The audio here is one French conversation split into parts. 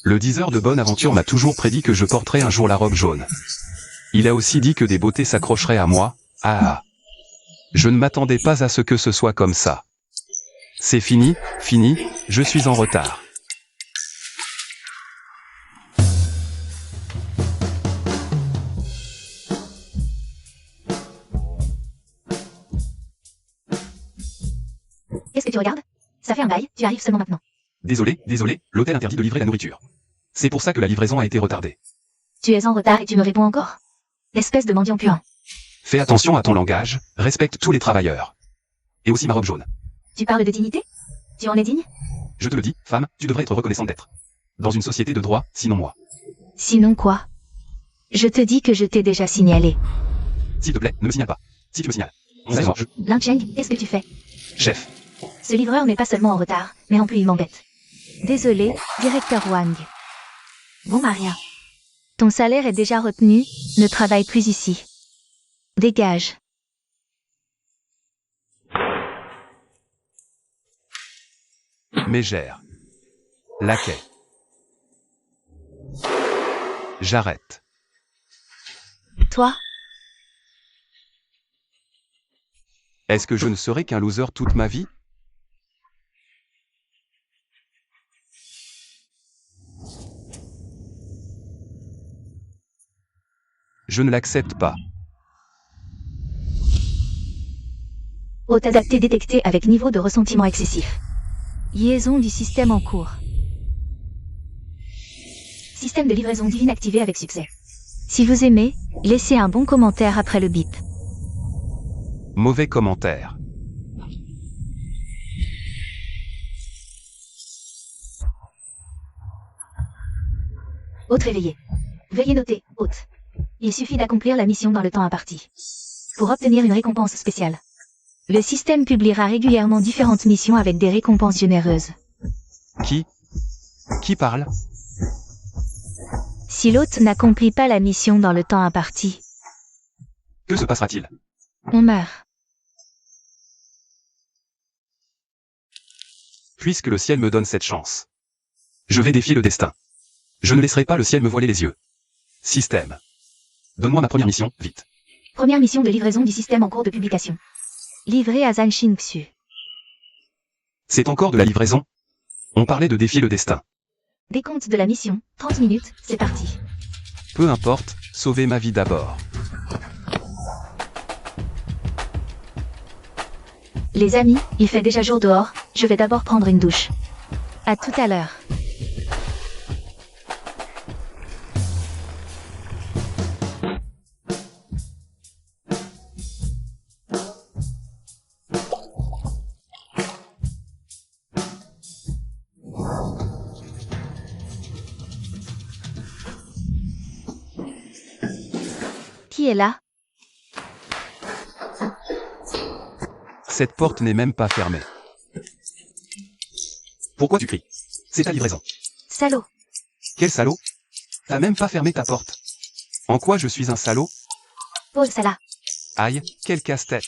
Le diseur de bonne aventure m'a toujours prédit que je porterais un jour la robe jaune. Il a aussi dit que des beautés s'accrocheraient à moi. Ah. Je ne m'attendais pas à ce que ce soit comme ça. C'est fini, je suis en retard. Qu'est-ce que tu regardes? Ça fait un bail, tu arrives seulement maintenant. Désolé, l'hôtel interdit de livrer la nourriture. C'est pour ça que la livraison a été retardée. Tu es en retard et tu me réponds encore? L'espèce de mendiant puant. Fais attention à ton langage, respecte tous les travailleurs. Et aussi ma robe jaune. Tu parles de dignité? Tu en es digne? Je te le dis, femme, tu devrais être reconnaissante d'être dans une société de droit, sinon moi. Sinon quoi? Je te dis que je t'ai déjà signalé. S'il te plaît, ne me signale pas. Si tu me signales. D'accord. Lin Cheng, qu'est-ce que tu fais? Chef. Ce livreur n'est pas seulement en retard, mais en plus il m'embête. Désolé, directeur Wang. Bon Maria. Ton salaire est déjà retenu, ne travaille plus ici. Dégage. Mégère. Laquais. J'arrête. Toi? Est-ce que je ne serai qu'un loser toute ma vie? Je ne l'accepte pas. Hôte adapté détecté avec niveau de ressentiment excessif. Liaison du système en cours. Système de livraison divine activé avec succès. Si vous aimez, laissez un bon commentaire après le bip. Mauvais commentaire. Hôte réveillé. Veuillez noter, hôte. Il suffit d'accomplir la mission dans le temps imparti. Pour obtenir une récompense spéciale. Le système publiera régulièrement différentes missions avec des récompenses généreuses. Qui parle? Si l'hôte n'accomplit pas la mission dans le temps imparti, Que se passera-t-il? on meurt. Puisque le ciel me donne cette chance. Je vais défier le destin. Je ne laisserai pas le ciel me voiler les yeux. Système. Donne-moi ma première mission, vite. Première mission de livraison du système en cours de publication. Livré à Zhanshin Xu. C'est encore de la livraison? On parlait de défier le destin. Décompte de la mission, 30 minutes, c'est parti. Peu importe, sauvez ma vie d'abord. Les amis, il fait déjà jour dehors, je vais d'abord prendre une douche. À tout à l'heure. Qui est là? Cette porte n'est même pas fermée. Pourquoi tu cries? C'est ta livraison. Salaud. Quel salaud? T'as même pas fermé ta porte. En quoi je suis un salaud? Pose ça là. Aïe, quel casse-tête.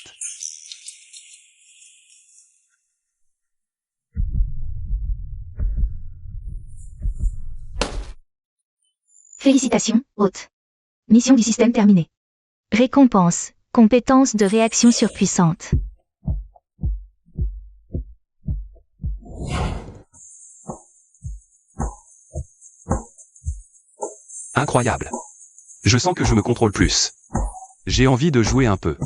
Félicitations, hôte. Mission du système terminée. Récompense, compétence de réaction surpuissante. Incroyable. Je sens que je me contrôle plus. J'ai envie de jouer un peu.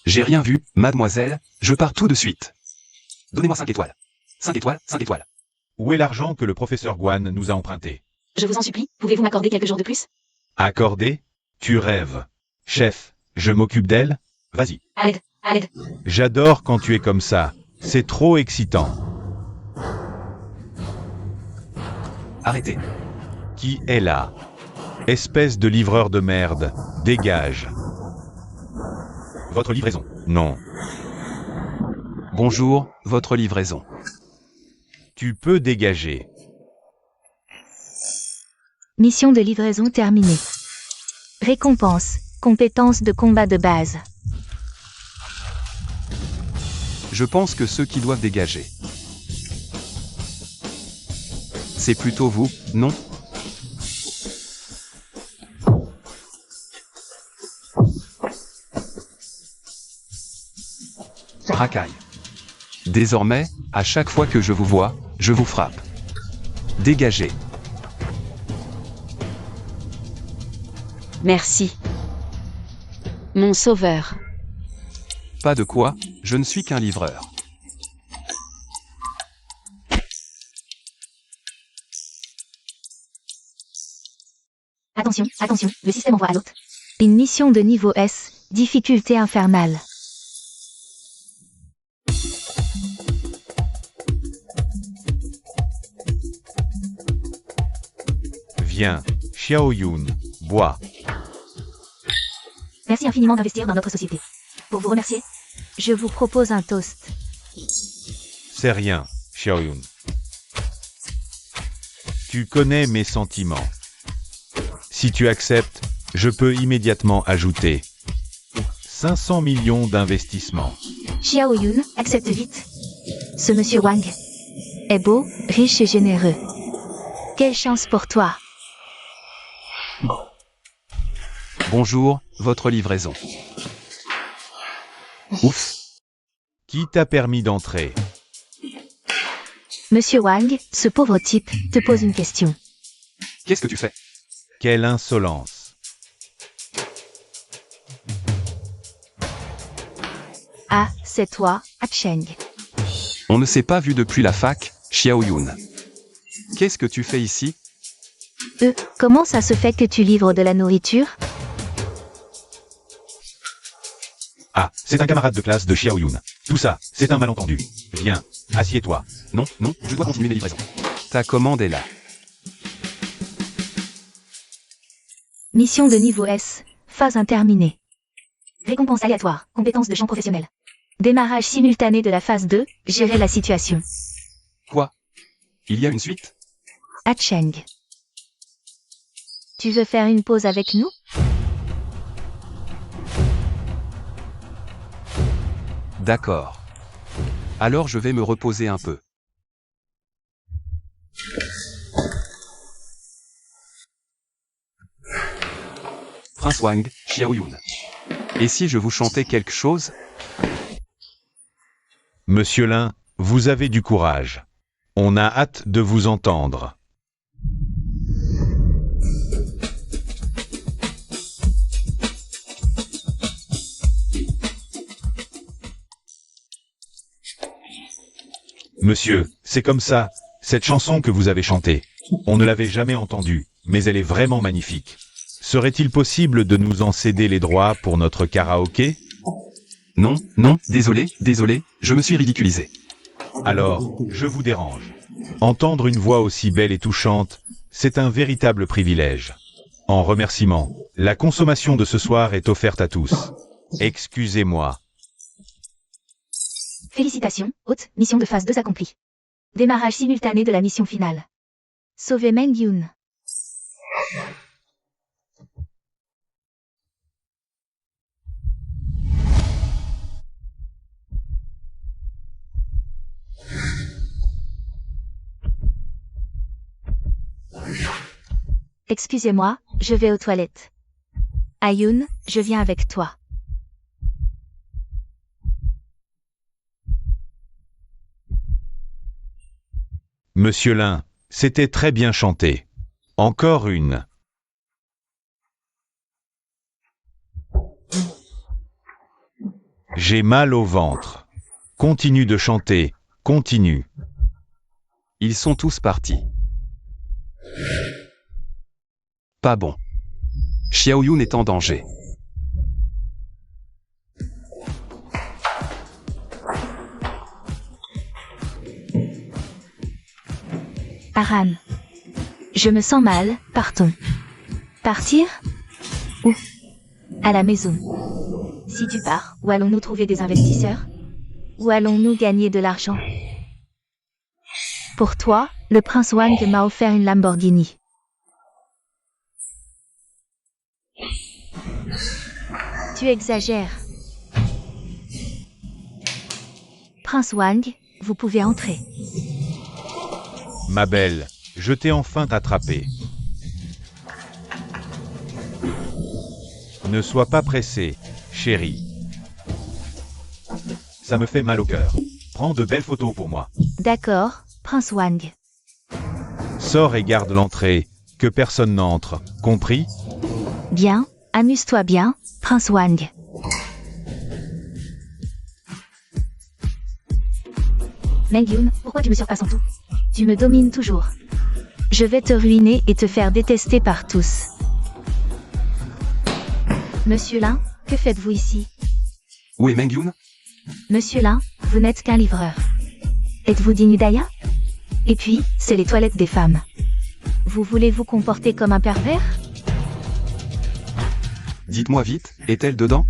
J'ai rien vu, mademoiselle, je pars tout de suite. Donnez-moi 5 étoiles. 5 étoiles, 5 étoiles. Où est l'argent que le professeur Guan nous a emprunté? Je vous en supplie, pouvez-vous m'accorder quelques jours de plus? Accordé? Tu rêves. Chef, je m'occupe d'elle? Vas-y. À l'aide, à l'aide. J'adore quand tu es comme ça. C'est trop excitant. Arrêtez. Qui est là? Espèce de livreur de merde. Dégage. Votre livraison. Non. Bonjour, votre livraison. Tu peux dégager. Mission de livraison terminée. Récompense. Compétences de combat de base. Je pense que ceux qui doivent dégager. C'est plutôt vous, non? Racaille. Désormais, à chaque fois que je vous vois, je vous frappe. Dégagez. Merci. Mon sauveur. Pas de quoi, je ne suis qu'un livreur. Attention, attention, le système envoie à l'hôte. Une mission de niveau S, difficulté infernale. Viens, Xiaoyun, bois. Merci infiniment d'investir dans notre société. Pour vous remercier, Je vous propose un toast. C'est rien, Xiaoyun. Tu connais mes sentiments. Si tu acceptes, je peux immédiatement ajouter 500 millions d'investissements. Xiao Yun, accepte vite. Ce monsieur Wang est beau, riche et généreux. Quelle chance pour toi. Bonjour, votre livraison. Ouf. Qui t'a permis d'entrer? Monsieur Wang, ce pauvre type, te pose une question. Qu'est-ce que tu fais? Quelle insolence. Ah, c'est toi, Cheng. On ne s'est pas vu depuis la fac, Xiaoyun. Qu'est-ce que tu fais ici? Comment ça se fait que tu livres de la nourriture? Ah, c'est un camarade de classe de Xiaoyun. Tout ça, c'est un malentendu. Viens, assieds-toi. Non, non, je dois continuer mes livraisons. Ta commande est là. Mission de niveau S, phase interminée. Récompense aléatoire, compétences de champ professionnel. Démarrage simultané de la phase 2, gérer la situation. Quoi? Il y a une suite? Cheng. Tu veux faire une pause avec nous? D'accord. Alors je vais me reposer un peu. Prince Wang, Xiaoyun. Et si je vous chantais quelque chose? Monsieur Lin, vous avez du courage. On a hâte de vous entendre. Monsieur, c'est comme ça, cette chanson que vous avez chantée. On ne l'avait jamais entendue, mais elle est vraiment magnifique. Serait-il possible de nous en céder les droits pour notre karaoké? Non, non, désolé, je me suis ridiculisé. Alors, je vous dérange. Entendre une voix aussi belle et touchante, c'est un véritable privilège. En remerciement, la consommation de ce soir est offerte à tous. Excusez-moi. Félicitations, hôte, mission de phase 2 accomplie. Démarrage simultané de la mission finale. Sauver Meng Yun. Excusez-moi, je vais aux toilettes. Ayun, je viens avec toi. Monsieur Lin, c'était très bien chanté. Encore une. J'ai mal au ventre. Continue de chanter, continue. Ils sont tous partis. Pas bon. Xiaoyun est en danger. Aran. Je me sens mal, partons. Partir? Où? À la maison. Si tu pars, où allons-nous trouver des investisseurs? Où allons-nous gagner de l'argent? Pour toi, le prince Wang m'a offert une Lamborghini. Tu exagères. Prince Wang, vous pouvez entrer. Ma belle, je t'ai enfin attrapé. Ne sois pas pressée, chérie. Ça me fait mal au cœur. Prends de belles photos pour moi. D'accord, prince Wang. Sors et garde l'entrée, que personne n'entre, compris? Bien, amuse-toi bien, prince Wang. Mengyun, pourquoi tu me surpasses en tout? Tu me domines toujours. Je vais te ruiner et te faire détester par tous. Monsieur Lin, que faites-vous ici? Où est Mengyun? Monsieur Lin, vous n'êtes qu'un livreur. Êtes-vous digne d'Aya? Et puis, c'est les toilettes des femmes. Vous voulez vous comporter comme un pervers? Dites-moi vite, est-elle dedans?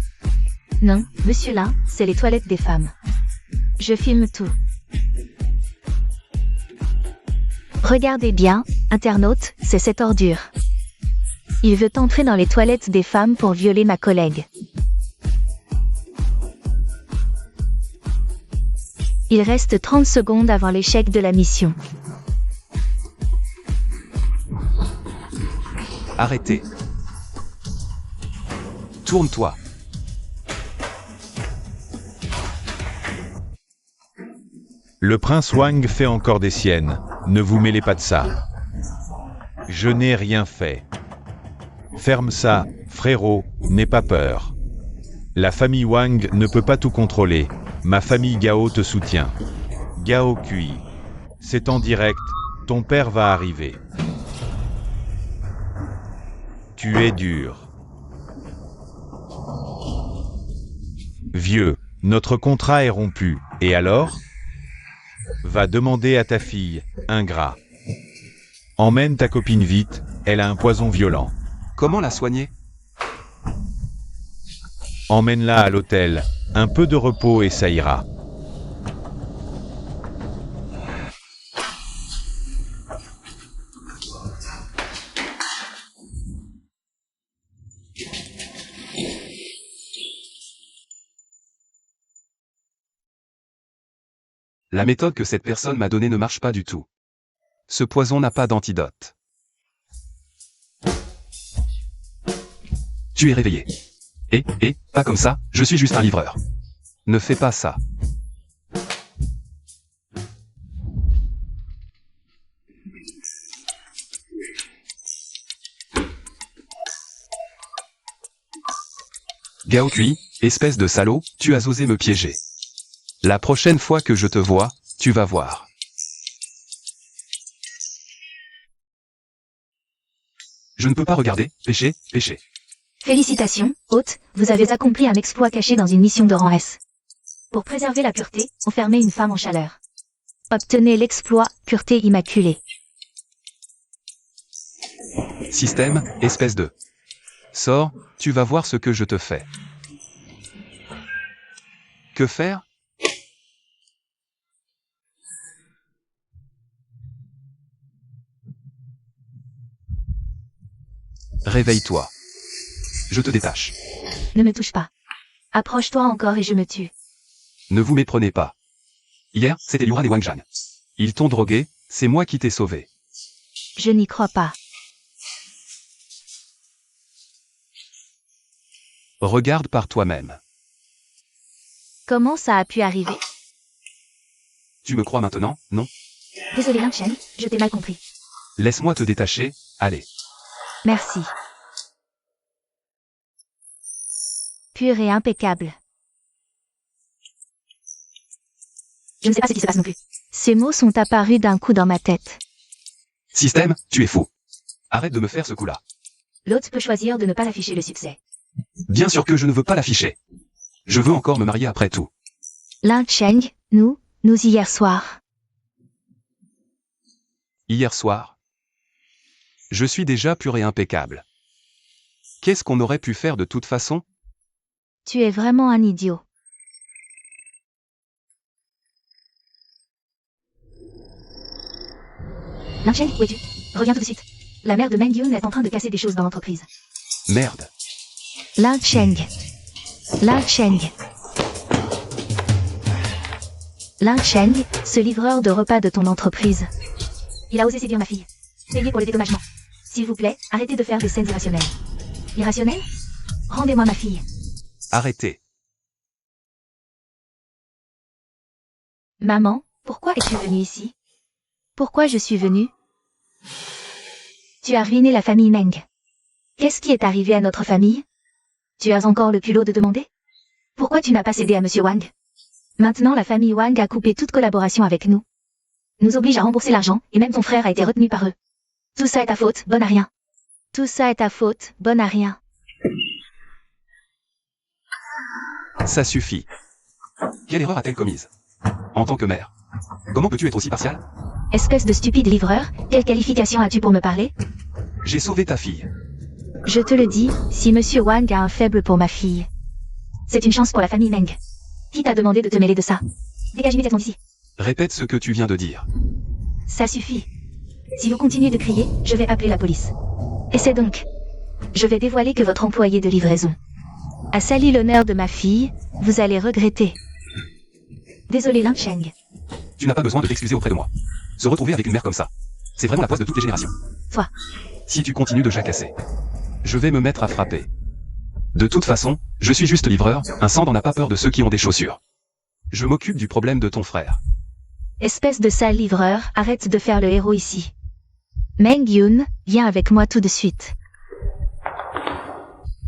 Non, monsieur Lin, c'est les toilettes des femmes. Je filme tout. Regardez bien, internaute, c'est cette ordure. Il veut entrer dans les toilettes des femmes pour violer ma collègue. Il reste 30 secondes avant l'échec de la mission. Arrêtez. Tourne-toi. Le prince Wang fait encore des siennes, ne vous mêlez pas de ça. Je n'ai rien fait. Ferme ça, frérot, n'aie pas peur. La famille Wang ne peut pas tout contrôler, ma famille Gao te soutient. Gao Kui. C'est en direct, ton père va arriver. Tu es dur. Vieux, notre contrat est rompu, et alors? Va demander à ta fille, ingrat. Emmène ta copine vite, elle a un poison violent. Comment la soigner? Emmène-la à l'hôtel, un peu de repos et ça ira. La méthode que cette personne m'a donnée ne marche pas du tout. Ce poison n'a pas d'antidote. Tu es réveillé. Pas comme ça, je suis juste un livreur. Ne fais pas ça. Gao Kui, espèce de salaud, tu as osé me piéger. La prochaine fois que je te vois, tu vas voir. Je ne peux pas regarder, péché. Félicitations, hôte, vous avez accompli un exploit caché dans une mission de rang S. Pour préserver la pureté, enfermez une femme en chaleur. Obtenez l'exploit Pureté Immaculée. Système, espèce de... Sors, tu vas voir ce que je te fais. Que faire? Réveille-toi. Je te détache. Ne me touche pas. Approche-toi encore et je me tue. Ne vous méprenez pas. Hier, c'était Yuran et Wang Zhan. Ils t'ont drogué, c'est moi qui t'ai sauvé. Je n'y crois pas. Regarde par toi-même. Comment ça a pu arriver? Tu me crois maintenant, non? Désolé Lin Chen, je t'ai mal compris. Laisse-moi te détacher, allez. Merci. Pur et impeccable. Je ne sais pas ce qui se passe non plus. Ces mots sont apparus d'un coup dans ma tête. Système, tu es fou. Arrête de me faire ce coup-là. L'hôte peut choisir de ne pas afficher le succès. Bien sûr que je ne veux pas l'afficher. Je veux encore me marier après tout. Lin Cheng, nous hier soir. Hier soir. Je suis déjà pur et impeccable. Qu'est-ce qu'on aurait pu faire de toute façon? Tu es vraiment un idiot. Lin Cheng, où es-tu? Reviens tout de suite. La mère de Meng Yun est en train de casser des choses dans l'entreprise. Merde. Lin Cheng. Lin Cheng. Lin Cheng, ce livreur de repas de ton entreprise. Il a osé séduire ma fille. Payez pour le dédommagement. S'il vous plaît, arrêtez de faire des scènes irrationnelles. Irrationnelles? Rendez-moi ma fille. Arrêtez. Maman, pourquoi es-tu venue ici? Pourquoi je suis venue? Tu as ruiné la famille Meng. Qu'est-ce qui est arrivé à notre famille? Tu as encore le culot de demander? Pourquoi tu n'as pas cédé à Monsieur Wang? Maintenant la famille Wang a coupé toute collaboration avec nous. Nous oblige à rembourser l'argent, et même ton frère a été retenu par eux. Tout ça est ta faute, bonne à rien. Tout ça est ta faute, bonne à rien. Ça suffit. Quelle erreur a-t-elle commise? En tant que mère. Comment peux-tu être aussi partial? Espèce de stupide livreur, quelle qualification as-tu pour me parler? J'ai sauvé ta fille. Je te le dis, si Monsieur Wang a un faible pour ma fille. C'est une chance pour la famille Meng. Qui t'a demandé de te mêler de ça? Dégage immédiatement d'ici. Répète ce que tu viens de dire. Ça suffit. Si vous continuez de crier, je vais appeler la police. Essaie donc. Je vais dévoiler que votre employé de livraison a sali l'honneur de ma fille, vous allez regretter. Désolé Lin Cheng. Tu n'as pas besoin de t'excuser auprès de moi. Se retrouver avec une mère comme ça, c'est vraiment la poisse de toutes les générations. Toi. Si tu continues de jacasser, je vais me mettre à frapper. De toute façon, je suis juste livreur, un sang n'a pas peur de ceux qui ont des chaussures. Je m'occupe du problème de ton frère. Espèce de sale livreur, arrête de faire le héros ici. Meng Yun, viens avec moi tout de suite.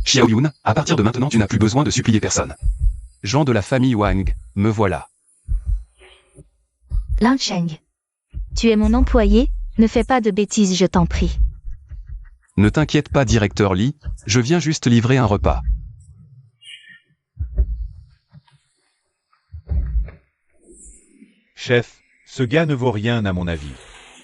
Xiao Yun, à partir de maintenant tu n'as plus besoin de supplier personne. Gens de la famille Wang, me voilà. Lin Cheng. Tu es mon employé, ne fais pas de bêtises je t'en prie. Ne t'inquiète pas directeur Li, je viens juste livrer un repas. Chef, ce gars ne vaut rien à mon avis.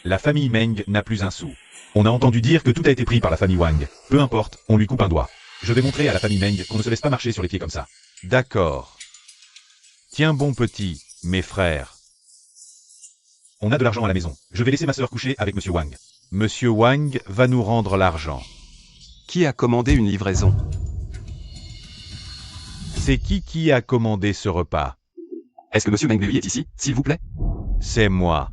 La famille Meng n'a plus un sou. On a entendu dire que tout a été pris par la famille Wang. Peu importe, on lui coupe un doigt. Je vais montrer à la famille Meng qu'on ne se laisse pas marcher sur les pieds comme ça. D'accord. Tiens bon petit, mes frères. On a de l'argent à la maison. Je vais laisser ma sœur coucher avec Monsieur Wang. Monsieur Wang va nous rendre l'argent. Qui a commandé une livraison? C'est qui a commandé ce repas? Est-ce que Monsieur Meng Lui est ici, s'il vous plaît? C'est moi.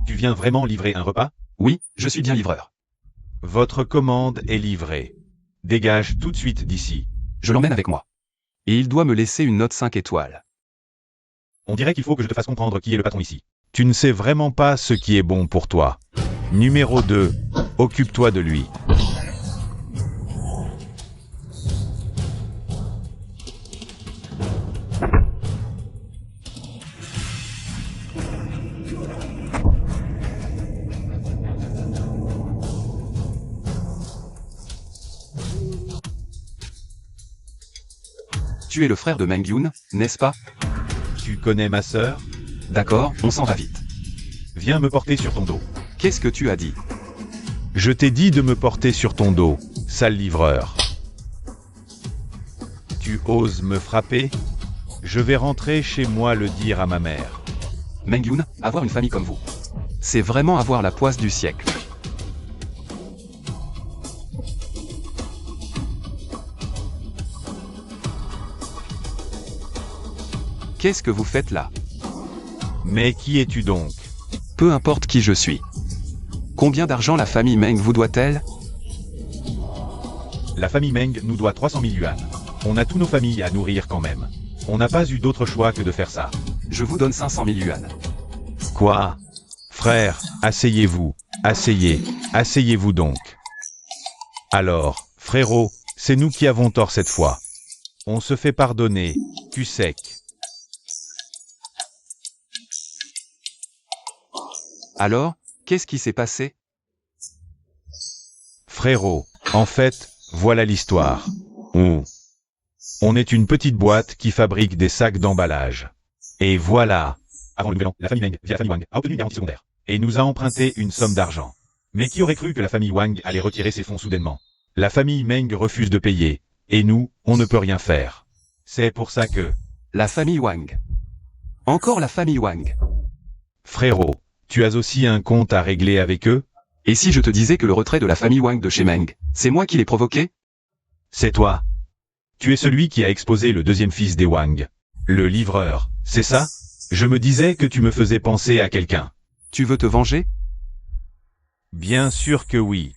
Tu viens vraiment livrer un repas? Oui, je suis bien livreur. Votre commande est livrée. Dégage tout de suite d'ici. Je l'emmène avec moi. Et il doit me laisser une note 5 étoiles. On dirait qu'il faut que je te fasse comprendre qui est le patron ici. Tu ne sais vraiment pas ce qui est bon pour toi. Numéro 2. Occupe-toi de lui. Tu es le frère de Meng Yun, n'est-ce pas? Tu connais ma sœur? D'accord, on s'en va vite. Viens me porter sur ton dos. Qu'est-ce que tu as dit? Je t'ai dit de me porter sur ton dos, sale livreur. Tu oses me frapper? Je vais rentrer chez moi le dire à ma mère. Meng Yun, avoir une famille comme vous, c'est vraiment avoir la poisse du siècle. Qu'est-ce que vous faites là? Mais qui es-tu donc? Peu importe qui je suis. Combien d'argent la famille Meng vous doit-elle? La famille Meng nous doit 300 000 yuan. On a tous nos familles à nourrir quand même. On n'a pas eu d'autre choix que de faire ça. Je vous donne 500 000 yuan. Quoi? Frère, asseyez-vous. Asseyez-vous donc. Alors, frérot, c'est nous qui avons tort cette fois. On se fait pardonner, cul sec. Alors, qu'est-ce qui s'est passé? Frérot, en fait, voilà l'histoire. On est une petite boîte qui fabrique des sacs d'emballage. Et voilà. Avant le nouvel an, la famille Meng, via la famille Wang, a obtenu une garantie secondaire. Et nous a emprunté une somme d'argent. Mais qui aurait cru que la famille Wang allait retirer ses fonds soudainement? La famille Meng refuse de payer. Et nous, on ne peut rien faire. C'est pour ça que... La famille Wang. Encore la famille Wang. Frérot, tu as aussi un compte à régler avec eux? Et si je te disais que le retrait de la famille Wang de chez Meng, c'est moi qui l'ai provoqué? C'est toi. Tu es celui qui a exposé le deuxième fils des Wang. Le livreur, c'est ça? Je me disais que tu me faisais penser à quelqu'un. Tu veux te venger? Bien sûr que oui.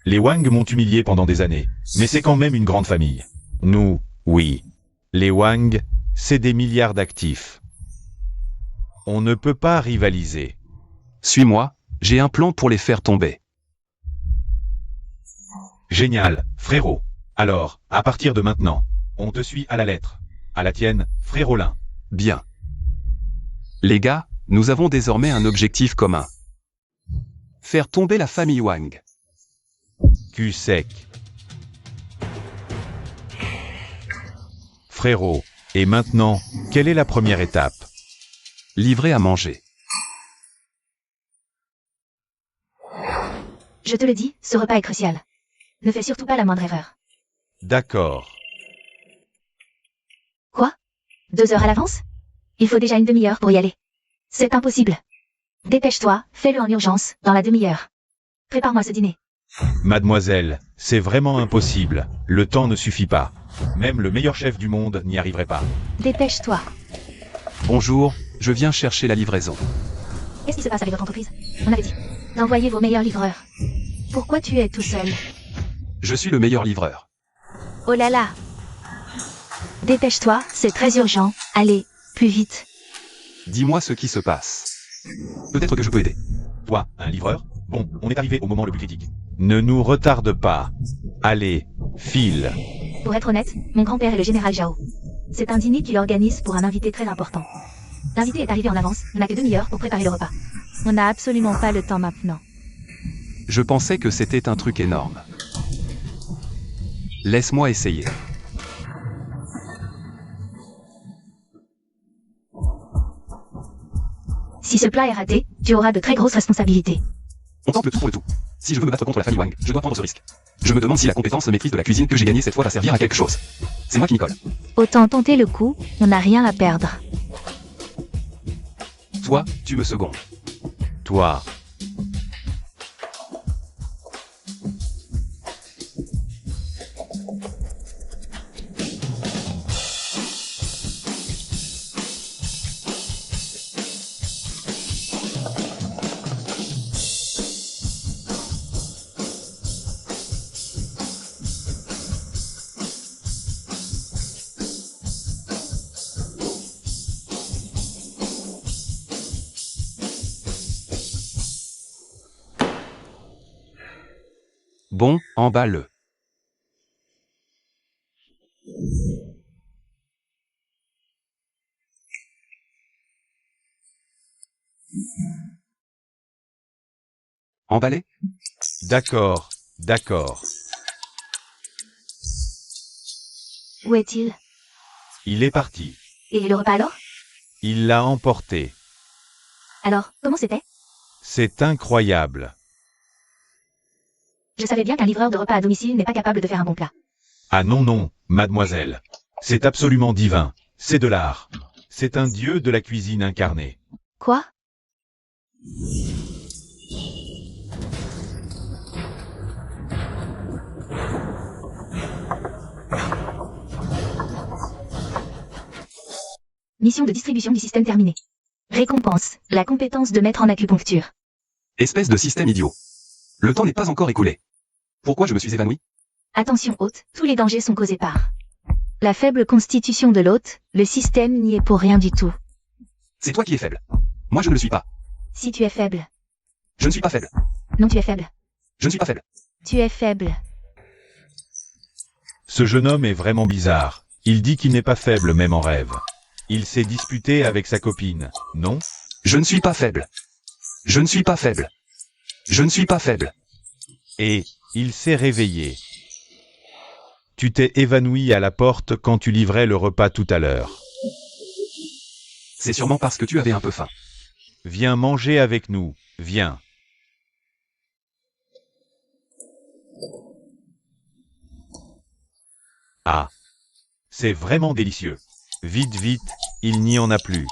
Les Wang m'ont humilié pendant des années, mais c'est quand même une grande famille. Nous, oui. Les Wang, c'est des milliards d'actifs. On ne peut pas rivaliser. Suis-moi, j'ai un plan pour les faire tomber. Génial, frérot. Alors, à partir de maintenant, on te suit à la lettre. À la tienne, frérolin. Bien. Les gars, nous avons désormais un objectif commun. Faire tomber la famille Wang. Cul sec. Frérot, et maintenant, quelle est la première étape? Livrer à manger. Je te le dis, ce repas est crucial. Ne fais surtout pas la moindre erreur. D'accord. Quoi? 2 heures à l'avance? Il faut déjà une demi-heure pour y aller. C'est impossible. Dépêche-toi, fais-le en urgence, dans la demi-heure. Prépare-moi ce dîner. Mademoiselle, c'est vraiment impossible. Le temps ne suffit pas. Même le meilleur chef du monde n'y arriverait pas. Dépêche-toi. Bonjour, je viens chercher la livraison. Qu'est-ce qui se passe avec votre entreprise? On avait dit d'envoyer vos meilleurs livreurs. Pourquoi tu es tout seul? Je suis le meilleur livreur. Oh là là! Dépêche-toi, c'est très urgent. Allez, plus vite. Dis-moi ce qui se passe. Peut-être que je peux aider. Toi, un livreur? Bon, on est arrivé au moment le plus critique. Ne nous retarde pas. Allez, file. Pour être honnête, mon grand-père est le général Zhao. C'est un dîner qu'il organise pour un invité très important. L'invité est arrivé en avance, on n'a que demi-heure pour préparer le repas. On n'a absolument pas le temps maintenant. Je pensais que c'était un truc énorme. Laisse-moi essayer. Si ce plat est raté, tu auras de très grosses responsabilités. On tente le tout pour le tout. Si je veux me battre contre la famille Wang, je dois prendre ce risque. Je me demande si la compétence maîtrise de la cuisine que j'ai gagnée cette fois va servir à quelque chose. C'est moi qui m'y colle. Autant tenter le coup, on n'a rien à perdre. Toi, tu me secondes. Toi. Bon, emballe-le. Emballé? D'accord, d'accord. Où est-il? Il est parti. Et le repas alors? Il l'a emporté. Alors, comment c'était? C'est incroyable. Je savais bien qu'un livreur de repas à domicile n'est pas capable de faire un bon plat. Ah non, non, mademoiselle. C'est absolument divin. C'est de l'art. C'est un dieu de la cuisine incarné. Quoi? Mission de distribution du système terminée. Récompense, la compétence de maître en acupuncture. Espèce de système idiot. Le temps n'est pas encore écoulé. Pourquoi je me suis évanoui? Attention hôte, tous les dangers sont causés par la faible constitution de l'hôte, le système n'y est pour rien du tout. C'est toi qui es faible. Moi je ne le suis pas. Si tu es faible. Je ne suis pas faible. Non, tu es faible. Je ne suis pas faible. Tu es faible. Ce jeune homme est vraiment bizarre. Il dit qu'il n'est pas faible même en rêve. Il s'est disputé avec sa copine, non? Je ne suis pas faible. Je ne suis pas faible. Je ne suis pas faible. Et il s'est réveillé. Tu t'es évanoui à la porte quand tu livrais le repas tout à l'heure. C'est sûrement parce que tu avais un peu faim. Viens manger avec nous, viens. Ah, c'est vraiment délicieux. Vite, vite, il n'y en a plus.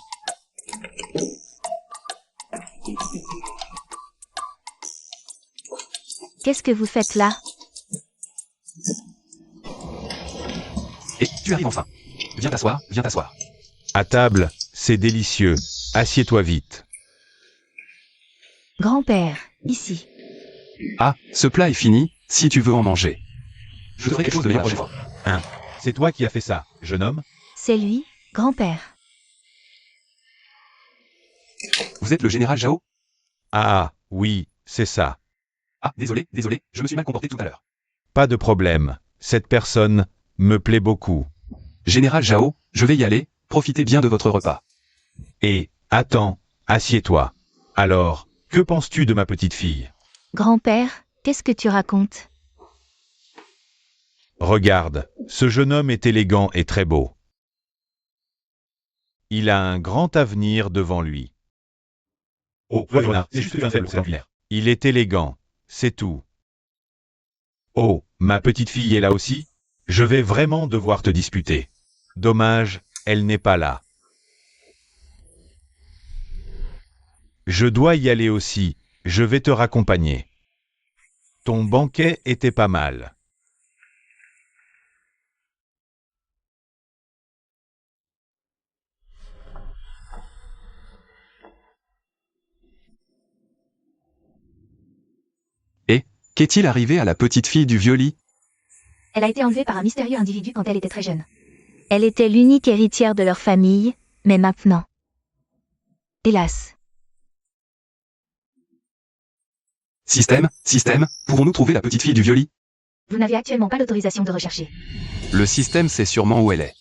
Qu'est-ce que vous faites là? Et tu arrives enfin. Viens t'asseoir, viens t'asseoir. À table, c'est délicieux. Assieds-toi vite. Grand-père, ici. Ah, ce plat est fini, si tu veux en manger. Je ferai quelque chose de meilleur prochaine fois. Hein? C'est toi qui as fait ça, jeune homme? C'est lui, grand-père. Vous êtes le général Zhao? Ah, oui, c'est ça. Ah, désolé, je me suis mal comporté tout à l'heure. Pas de problème. Cette personne me plaît beaucoup. Général Zhao, je vais y aller, profitez bien de votre repas. Et, attends, assieds-toi. Alors, que penses-tu de ma petite fille? Grand-père, qu'est-ce que tu racontes? Regarde, ce jeune homme est élégant et très beau. Il a un grand avenir devant lui. Oh, voilà, c'est juste un faible, c'est ordinaire. Il est élégant, c'est tout. Oh, ma petite fille est là aussi? Je vais vraiment devoir te disputer. Dommage, elle n'est pas là. Je dois y aller aussi, je vais te raccompagner. Ton banquet était pas mal. Et, qu'est-il arrivé à la petite fille du vieux lit? Elle a été enlevée par un mystérieux individu quand elle était très jeune. Elle était l'unique héritière de leur famille, mais maintenant. Hélas. Système, pouvons-nous trouver la petite fille du vieux lit? Vous n'avez actuellement pas l'autorisation de rechercher. Le système sait sûrement où elle est.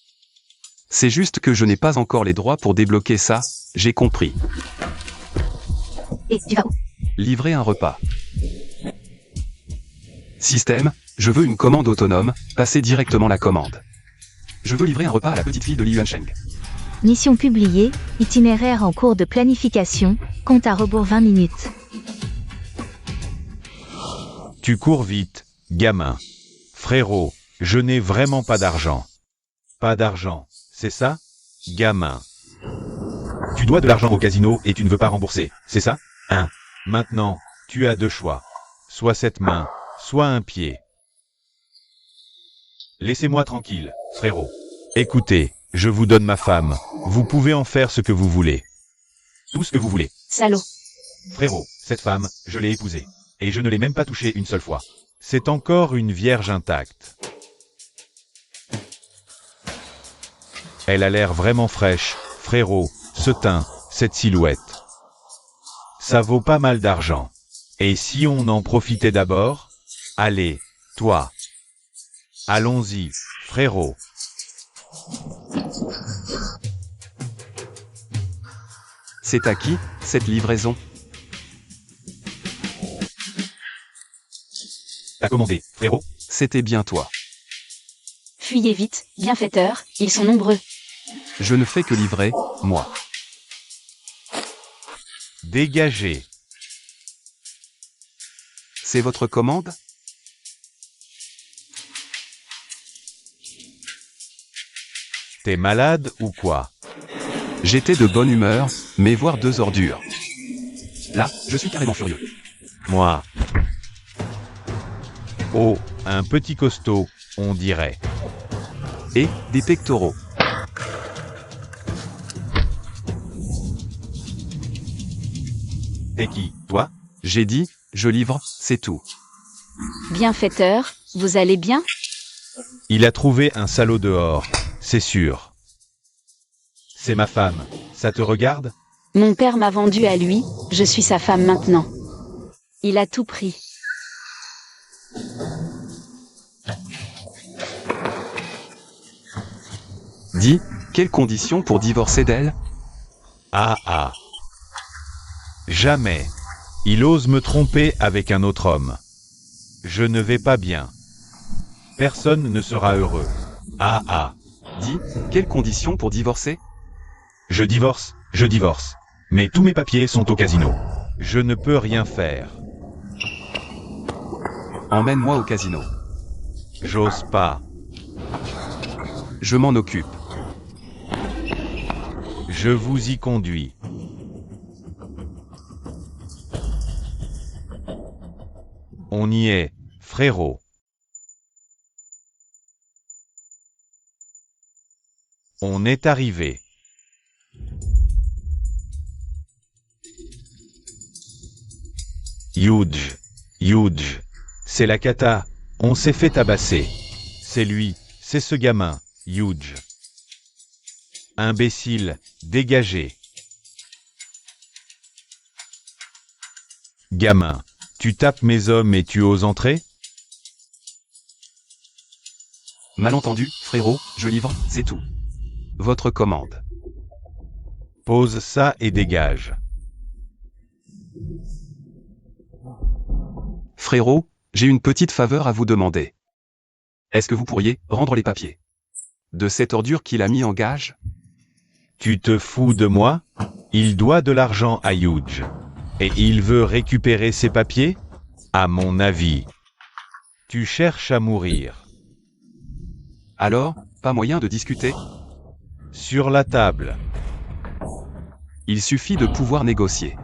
C'est juste que je n'ai pas encore les droits pour débloquer ça, j'ai compris. Et tu vas où? Livrer un repas. Système, je veux une commande autonome, passez directement la commande. Je veux livrer un repas à la petite fille de Li Yuansheng. Mission publiée, itinéraire en cours de planification, compte à rebours 20 minutes. Tu cours vite, gamin. Frérot, je n'ai vraiment pas d'argent. Pas d'argent, c'est ça? Gamin. Tu dois de l'argent au casino et tu ne veux pas rembourser, c'est ça? Hein? Maintenant, tu as deux choix. Soit cette main, soit un pied. Laissez-moi tranquille, frérot. Écoutez, je vous donne ma femme. Vous pouvez en faire ce que vous voulez. Tout ce que vous voulez. Salaud. Frérot, cette femme, je l'ai épousée. Et je ne l'ai même pas touchée une seule fois. C'est encore une vierge intacte. Elle a l'air vraiment fraîche, frérot, ce teint, cette silhouette. Ça vaut pas mal d'argent. Et si on en profitait d'abord? Allez, toi. Allons-y, frérot. C'est à qui, cette livraison? T'as commandé, frérot? C'était bien toi. Fuyez vite, bienfaiteurs, ils sont nombreux. Je ne fais que livrer, moi. Dégagez. C'est votre commande? T'es malade ou quoi? J'étais de bonne humeur, mais voir deux ordures. Là, je suis carrément furieux. Moi. Oh, un petit costaud, on dirait. Et, des pectoraux. T'es qui, toi? J'ai dit, je livre, c'est tout. Bienfaiteur, vous allez bien? Il a trouvé un salaud dehors, c'est sûr. C'est ma femme. Ça te regarde? Mon père m'a vendu à lui, je suis sa femme maintenant. Il a tout pris. Dis, quelles conditions pour divorcer d'elle? Ah ah. Jamais. Il ose me tromper avec un autre homme. Je ne vais pas bien. Personne ne sera heureux. Ah ah. Dis, quelles conditions pour divorcer? Je divorce. Mais tous mes papiers sont au casino. Je ne peux rien faire. Emmène-moi au casino. J'ose pas. Je m'en occupe. Je vous y conduis. On y est, frérot. On est arrivé. Huge. C'est la cata. On s'est fait tabasser. C'est lui, c'est ce gamin, Huge. Imbécile, dégagé. Gamin, tu tapes mes hommes et tu oses entrer? Malentendu, frérot, je livre, c'est tout. Votre commande. Pose ça et dégage. Frérot, j'ai une petite faveur à vous demander. Est-ce que vous pourriez rendre les papiers de cette ordure qu'il a mis en gage? Tu te fous de moi? Il doit de l'argent à Huge. Et il veut récupérer ses papiers? À mon avis. Tu cherches à mourir. Alors, pas moyen de discuter? Sur la table. Il suffit de pouvoir négocier.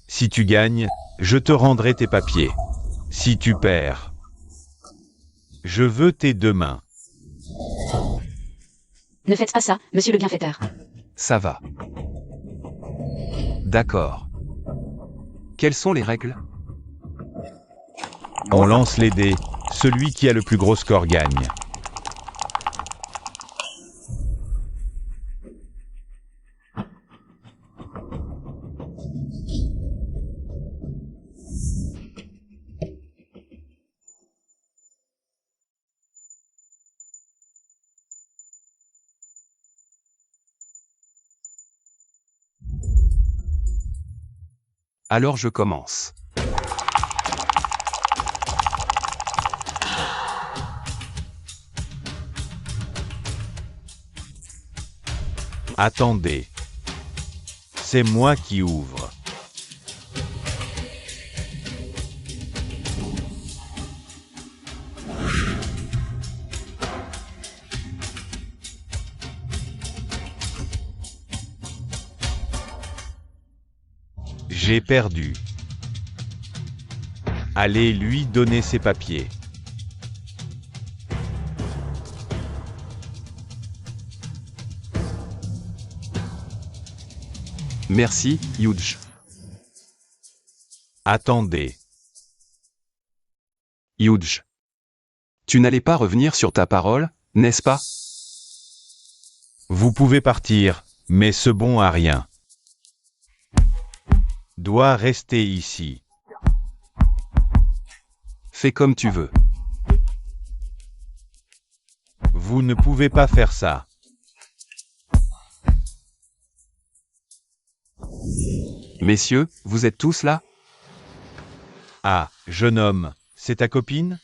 Si tu gagnes, je te rendrai tes papiers. Si tu perds, je veux tes 2 mains. Ne faites pas ça, monsieur le bienfaiteur. Ça va. D'accord. Quelles sont les règles? On lance les dés. Celui qui a le plus gros score gagne. Alors je commence. Attendez. C'est moi qui ouvre. J'ai perdu. Allez lui donner ses papiers. Merci, Huge. Attendez. Huge. Tu n'allais pas revenir sur ta parole, n'est-ce pas? Vous pouvez partir, mais ce bon à rien. Doit rester ici. Fais comme tu veux. Vous ne pouvez pas faire ça. Messieurs, vous êtes tous là? Ah, jeune homme, c'est ta copine?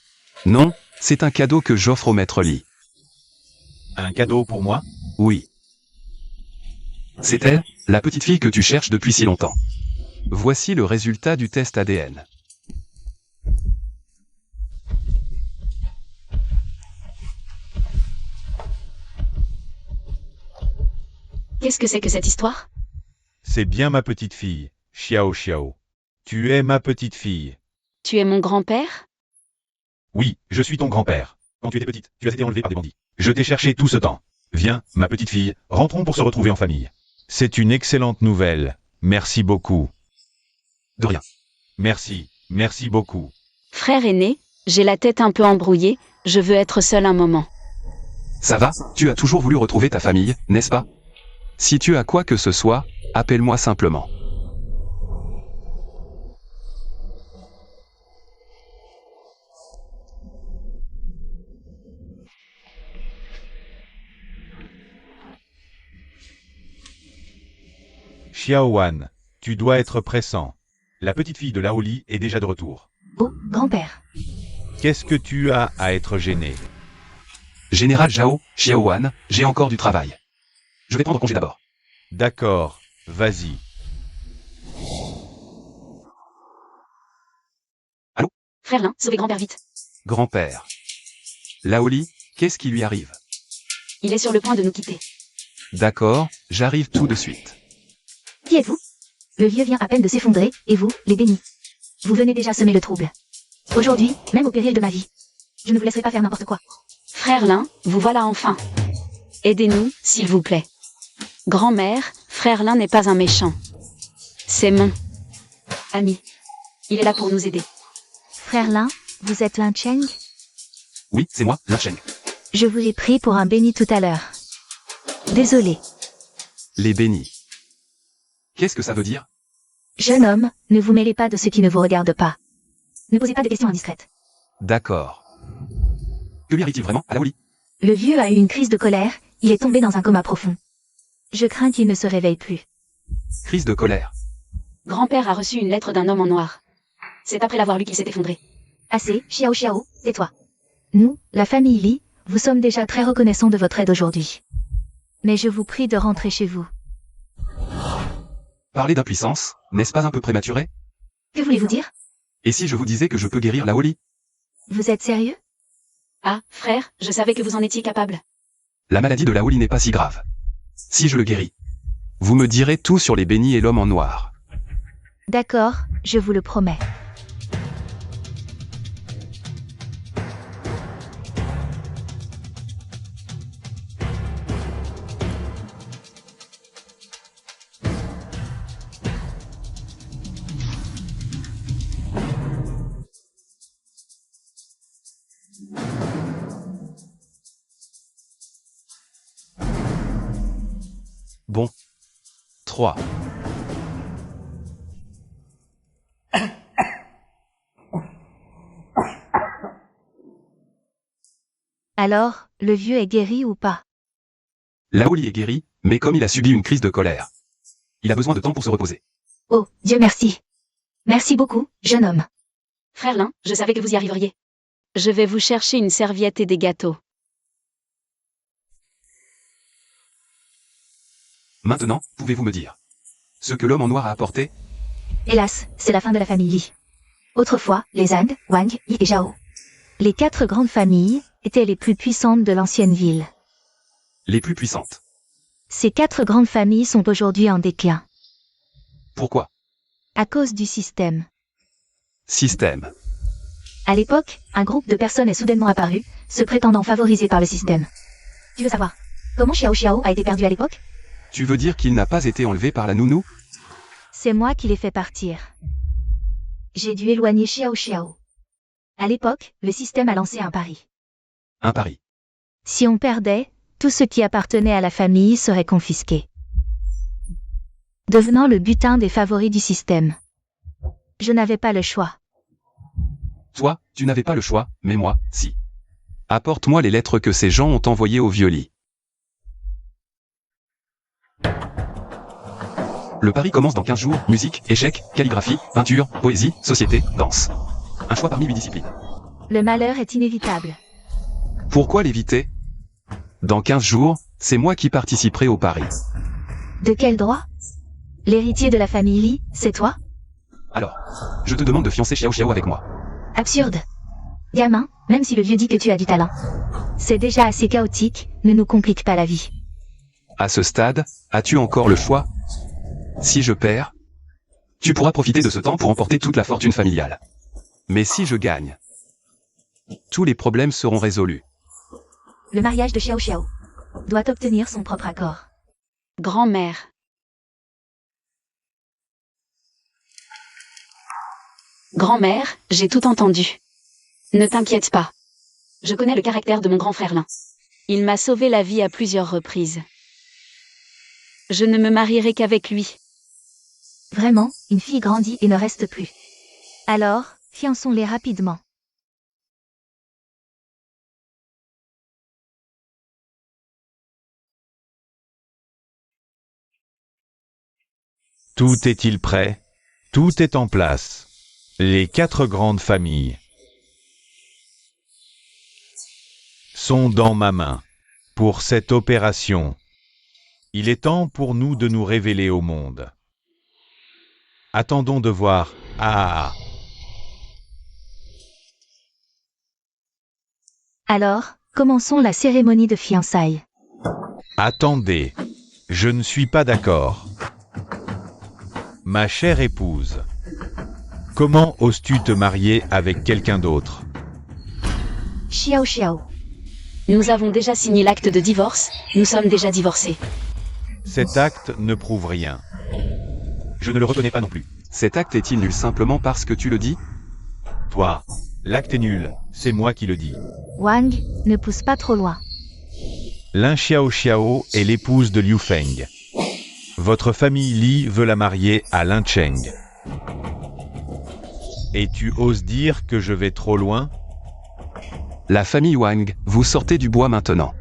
Non, c'est un cadeau que j'offre au maître Lee. Un cadeau pour moi? Oui. C'est elle, la petite fille que tu cherches depuis si longtemps. Voici le résultat du test ADN. Qu'est-ce que c'est que cette histoire? C'est bien ma petite fille, Xiao Xiao. Tu es ma petite fille. Tu es mon grand-père? Oui, je suis ton grand-père. Quand tu étais petite, tu as été enlevée par des bandits. Je t'ai cherché tout ce temps. Viens, ma petite fille, rentrons pour se retrouver en famille. C'est une excellente nouvelle. Merci beaucoup. De rien. Merci beaucoup. Frère aîné, j'ai la tête un peu embrouillée, je veux être seul un moment. Ça va, tu as toujours voulu retrouver ta famille, n'est-ce pas? Si tu as quoi que ce soit, appelle-moi simplement. Xiao Wan, Tu dois être pressant. La petite fille de Laoli est déjà de retour. Oh, grand-père. Qu'est-ce que tu as à être gêné? Général Zhao, Xiaowan, j'ai encore du travail. Je vais prendre congé d'abord. D'accord, vas-y. Frère Lin, sauvez grand-père vite. Grand-père. Laoli, qu'est-ce qui lui arrive? Il est sur le point de nous quitter. D'accord, j'arrive tout de suite. Qui êtes-vous? Le vieux vient à peine de s'effondrer, et vous, les bénis. Vous venez déjà semer le trouble. Aujourd'hui, même au péril de ma vie. Je ne vous laisserai pas faire n'importe quoi. Frère Lin, vous voilà enfin. Aidez-nous, s'il vous plaît. Grand-mère, frère Lin n'est pas un méchant. C'est mon ami. Il est là pour nous aider. Frère Lin, vous êtes Lin Cheng? Oui, c'est moi, Lin Cheng. Je vous ai pris pour un béni tout à l'heure. Désolé. Les bénis. Qu'est-ce que ça veut dire? Jeune homme, ne vous mêlez pas de ce qui ne vous regarde pas. Ne posez pas de questions indiscrètes. D'accord. Que lui arrive-t-il vraiment à Laoli? Le vieux a eu une crise de colère, il est tombé dans un coma profond. Je crains qu'il ne se réveille plus. Crise de colère. Grand-père a reçu une lettre d'un homme en noir. C'est après l'avoir lu qu'il s'est effondré. Assez, Xiao Xiao, tais-toi. Nous, la famille Li, vous sommes déjà très reconnaissants de votre aide aujourd'hui. Mais je vous prie de rentrer chez vous. Parler d'impuissance, n'est-ce pas un peu prématuré? Que voulez-vous dire? Et si je vous disais que je peux guérir Laoli? Vous êtes sérieux? Ah, frère, je savais que vous en étiez capable. La maladie de Laoli n'est pas si grave. Si je le guéris, vous me direz tout sur les bénis et l'homme en noir. D'accord, je vous le promets. Bon. 3. Alors, le vieux est guéri ou pas? Laoli est guéri, mais comme il a subi une crise de colère. Il a besoin de temps pour se reposer. Oh, Dieu merci. Merci beaucoup, jeune homme. Frère Lin, je savais que vous y arriveriez. Je vais vous chercher une serviette et des gâteaux. Maintenant, pouvez-vous me dire ce que l'homme en noir a apporté? Hélas, c'est la fin de la famille Li. Autrefois, les Zhang, Wang, Yi et Zhao. Les 4 grandes familles étaient les plus puissantes de l'ancienne ville. Les plus puissantes. Ces 4 grandes familles sont aujourd'hui en déclin. Pourquoi? À cause du système. Système. À l'époque, un groupe de personnes est soudainement apparu, se prétendant favorisé par le système. Tu veux savoir comment Xiao Xiao a été perdu à l'époque? Tu veux dire qu'il n'a pas été enlevé par la nounou? C'est moi qui les fais partir. J'ai dû éloigner Xiao Xiao. À l'époque, le système a lancé un pari. Un pari. Si on perdait, tout ce qui appartenait à la famille serait confisqué, devenant le butin des favoris du système. Je n'avais pas le choix. Toi, tu n'avais pas le choix, mais moi, si. Apporte-moi les lettres que ces gens ont envoyées au vieux lit. Le pari commence dans 15 jours, musique, échecs, calligraphie, peinture, poésie, société, danse. Un choix parmi 8 disciplines. Le malheur est inévitable. Pourquoi l'éviter? Dans 15 jours, c'est moi qui participerai au pari. De quel droit? L'héritier de la famille Li, c'est toi? Alors, je te demande de fiancer Xiao Xiao avec moi. Absurde. Gamin, même si le vieux dit que tu as du talent. C'est déjà assez chaotique, ne nous complique pas la vie. À ce stade, as-tu encore le choix? Si je perds, tu pourras profiter de ce temps pour emporter toute la fortune familiale. Mais si je gagne, tous les problèmes seront résolus. Le mariage de Xiao Xiao doit obtenir son propre accord. Grand-mère. Grand-mère, j'ai tout entendu. Ne t'inquiète pas. Je connais le caractère de mon grand frère Lin. Il m'a sauvé la vie à plusieurs reprises. Je ne me marierai qu'avec lui. Vraiment, une fille grandit et ne reste plus. Alors, fiançons-les rapidement. Tout est-il prêt? Tout est en place. Les 4 grandes familles sont dans ma main. Pour cette opération, il est temps pour nous de nous révéler au monde. Attendons de voir. Alors, commençons la cérémonie de fiançailles. Attendez, je ne suis pas d'accord. Ma chère épouse, comment oses-tu te marier avec quelqu'un d'autre? Xiao Xiao. Nous avons déjà signé l'acte de divorce, nous sommes déjà divorcés. Cet acte ne prouve rien. Je ne le reconnais pas non plus. Cet acte est-il nul simplement parce que tu le dis? Toi, l'acte est nul, c'est moi qui le dis. Wang, ne pousse pas trop loin. Lin Xiao Xiao est l'épouse de Liu Feng. Votre famille Li veut la marier à Lin Cheng. Et tu oses dire que je vais trop loin? La famille Wang, vous sortez du bois maintenant.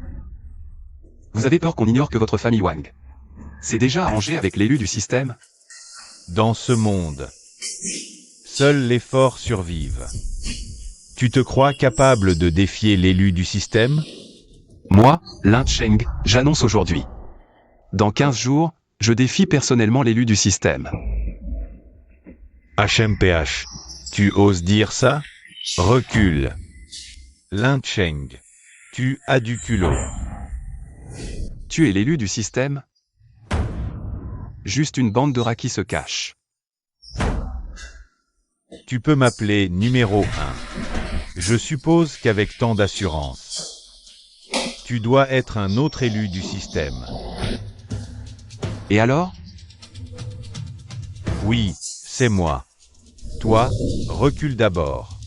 Vous avez peur qu'on ignore que votre famille Wang s'est déjà arrangée avec l'élu du système? Dans ce monde, seuls les forts survivent. Tu te crois capable de défier l'élu du système? Moi, Lin Cheng, j'annonce aujourd'hui. Dans 15 jours, je défie personnellement l'élu du système. HMPH, tu oses dire ça? Recule. Lin Cheng, tu as du culot. Tu es l'élu du système? Juste une bande de rats qui se cachent. Tu peux m'appeler numéro 1. Je suppose qu'avec tant d'assurance, tu dois être un autre élu du système. Et alors? Oui, c'est moi. Toi, recule d'abord.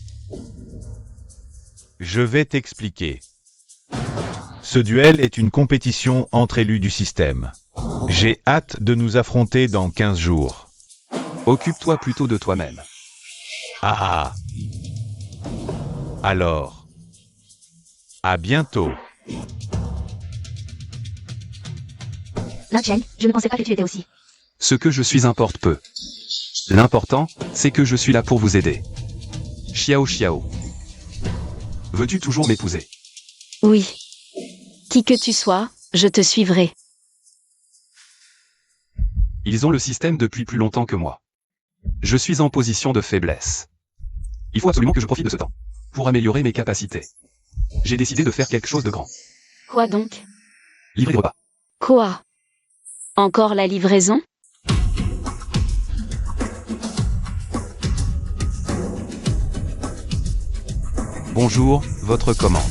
Je vais t'expliquer. Ce duel est une compétition entre élus du système. J'ai hâte de nous affronter dans 15 jours. Occupe-toi plutôt de toi-même. Alors, à bientôt. Lin Cheng, je ne pensais pas que tu étais aussi. Ce que je suis importe peu. L'important, c'est que je suis là pour vous aider. Xiao Xiao. Veux-tu toujours m'épouser? Oui. Qui que tu sois, je te suivrai. Ils ont le système depuis plus longtemps que moi. Je suis en position de faiblesse. Il faut absolument que je profite de ce temps pour améliorer mes capacités. J'ai décidé de faire quelque chose de grand. Quoi donc? Livrer des repas. Quoi? Encore la livraison? Bonjour, votre commande.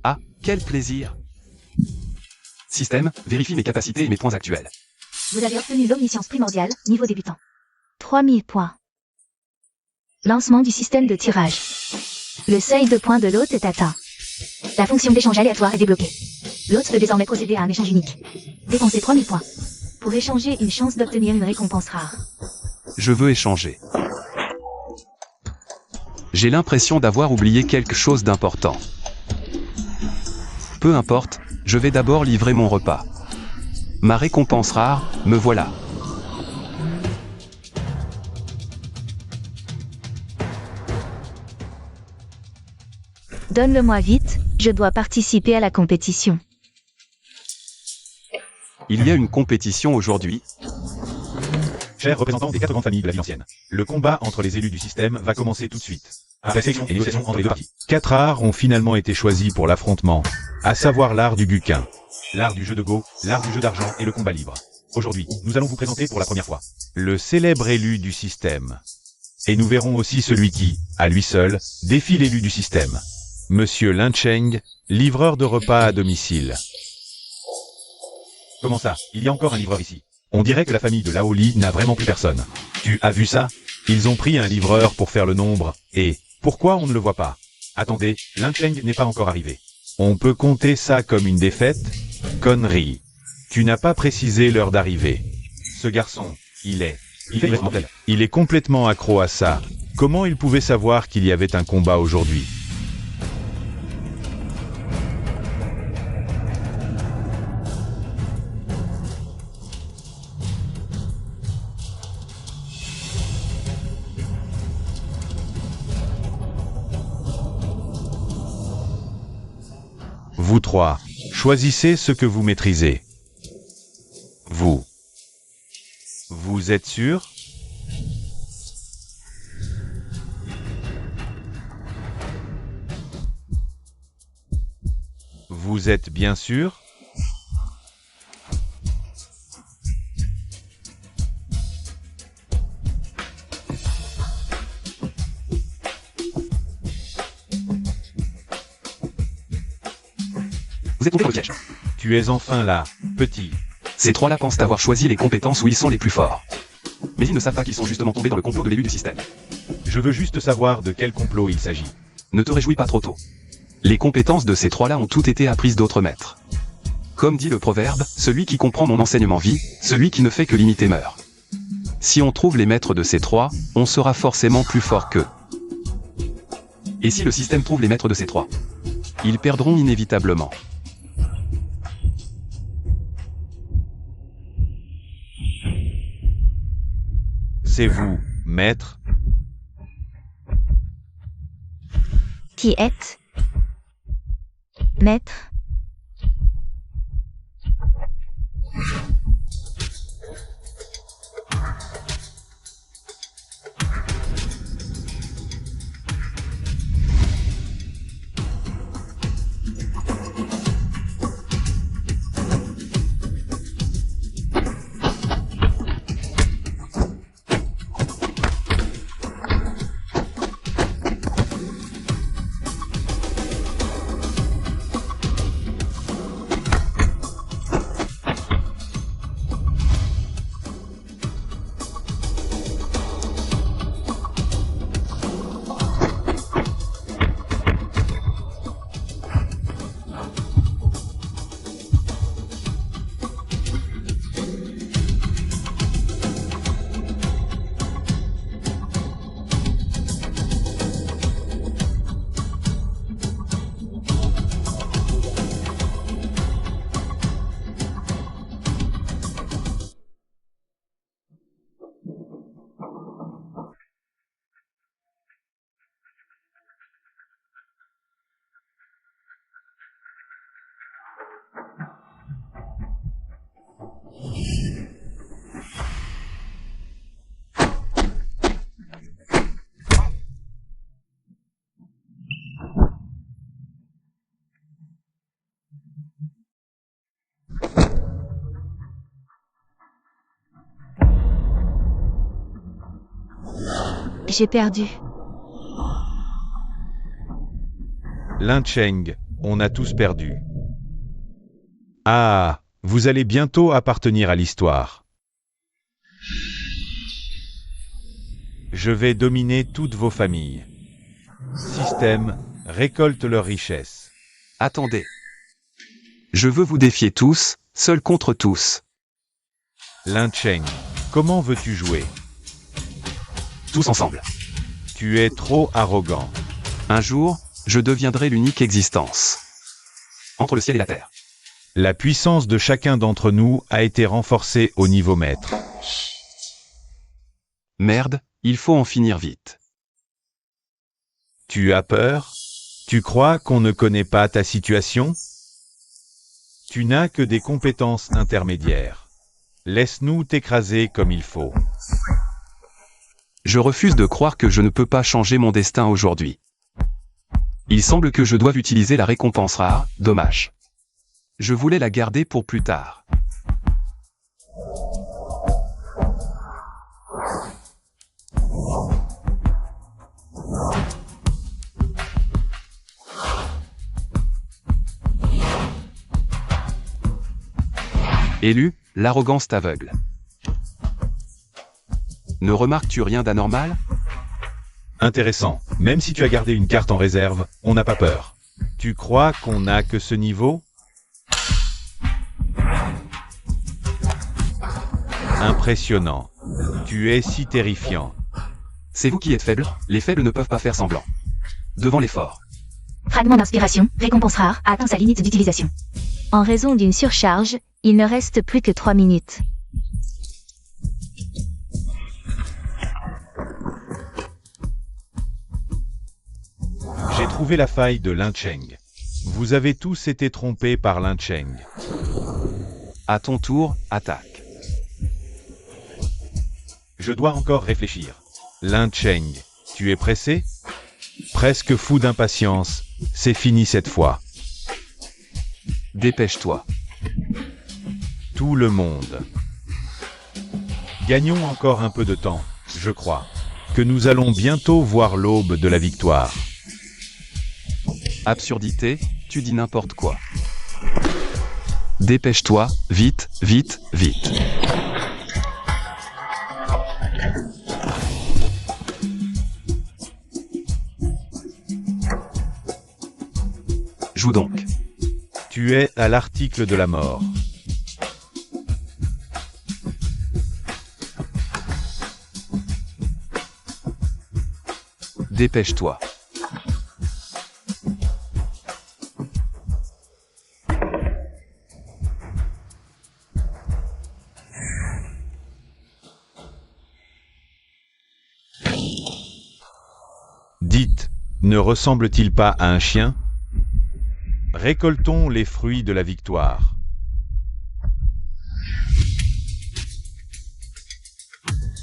Ah, quel plaisir! Système, vérifie mes capacités et mes points actuels. Vous avez obtenu l'omniscience primordiale, niveau débutant. 3000 points. Lancement du système de tirage. Le seuil de points de l'hôte est atteint. La fonction d'échange aléatoire est débloquée. L'hôte peut désormais procéder à un échange unique. Dépensez 3000 points. Pour échanger une chance d'obtenir une récompense rare. Je veux échanger. J'ai l'impression d'avoir oublié quelque chose d'important. Peu importe, je vais d'abord livrer mon repas. Ma récompense rare, me voilà. Donne-le-moi vite, je dois participer à la compétition. Il y a une compétition aujourd'hui. Chers représentants des 4 grandes familles de la vie ancienne, le combat entre les élus du système va commencer tout de suite. Après sélection et négociation entre les deux parties. 4 arts ont finalement été choisis pour l'affrontement, à savoir l'art du buquin, L'art du jeu de go, l'art du jeu d'argent et le combat libre. Aujourd'hui, nous allons vous présenter pour la première fois le célèbre élu du système. Et nous verrons aussi celui qui, à lui seul, défie l'élu du système. Monsieur Lin Cheng, livreur de repas à domicile. Comment ça? Il y a encore un livreur ici. On dirait que la famille de Lao Li n'a vraiment plus personne. Tu as vu ça? Ils ont pris un livreur pour faire le nombre, et pourquoi on ne le voit pas? Attendez, Lin Cheng n'est pas encore arrivé. On peut compter ça comme une défaite? Connerie. Tu n'as pas précisé l'heure d'arrivée. Ce garçon, il est complètement accro à ça. Comment il pouvait savoir qu'il y avait un combat aujourd'hui? Vous trois, choisissez ce que vous maîtrisez. Vous êtes sûr? Vous êtes bien sûr? Vous êtes tombé dans le piège. Tu es enfin là, petit. Ces trois-là pensent avoir choisi les compétences où ils sont les plus forts. Mais ils ne savent pas qu'ils sont justement tombés dans le complot de l'élu du système. Je veux juste savoir de quel complot il s'agit. Ne te réjouis pas trop tôt. Les compétences de ces trois-là ont toutes été apprises d'autres maîtres. Comme dit le proverbe, celui qui comprend mon enseignement vit, celui qui ne fait que l'imiter meurt. Si on trouve les maîtres de ces trois, on sera forcément plus fort qu'eux. Et si le système trouve les maîtres de ces trois, ils perdront inévitablement. C'est vous, maître? Qui êtes? Maître? J'ai perdu. Lin Cheng, on a tous perdu. Ah, vous allez bientôt appartenir à l'histoire. Je vais dominer toutes vos familles. Système, récolte leurs richesses. Attendez. Je veux vous défier tous, seul contre tous. Lin Cheng, comment veux-tu jouer? Tous ensemble. Tu es trop arrogant. Un jour, je deviendrai l'unique existence. Entre le ciel et la terre. La puissance de chacun d'entre nous a été renforcée au niveau maître. Merde, il faut en finir vite. Tu as peur? Tu crois qu'on ne connaît pas ta situation? Tu n'as que des compétences intermédiaires. Laisse-nous t'écraser comme il faut. Je refuse de croire que je ne peux pas changer mon destin aujourd'hui. Il semble que je doive utiliser la récompense rare, dommage. Je voulais la garder pour plus tard. Élu, l'arrogance t'aveugle. Ne remarques-tu rien d'anormal? Intéressant. Même si tu as gardé une carte en réserve, on n'a pas peur. Tu crois qu'on n'a que ce niveau? Impressionnant. Tu es si terrifiant. C'est vous qui êtes faible, les faibles ne peuvent pas faire semblant. Devant l'effort. Fragment d'inspiration, récompense rare, a atteint sa limite d'utilisation. En raison d'une surcharge, il ne reste plus que 3 minutes. J'ai trouvé la faille de Lin Cheng. Vous avez tous été trompés par Lin Cheng. À ton tour, attaque. Je dois encore réfléchir. Lin Cheng, tu es pressé? Presque fou d'impatience. C'est fini cette fois. Dépêche-toi. Tout le monde. Gagnons encore un peu de temps, je crois. Que nous allons bientôt voir l'aube de la victoire. Absurdité, tu dis n'importe quoi. Dépêche-toi, vite, vite, vite. Joue donc. Tu es à l'article de la mort. Dépêche-toi. Dites, ne ressemble-t-il pas à un chien? Récoltons les fruits de la victoire.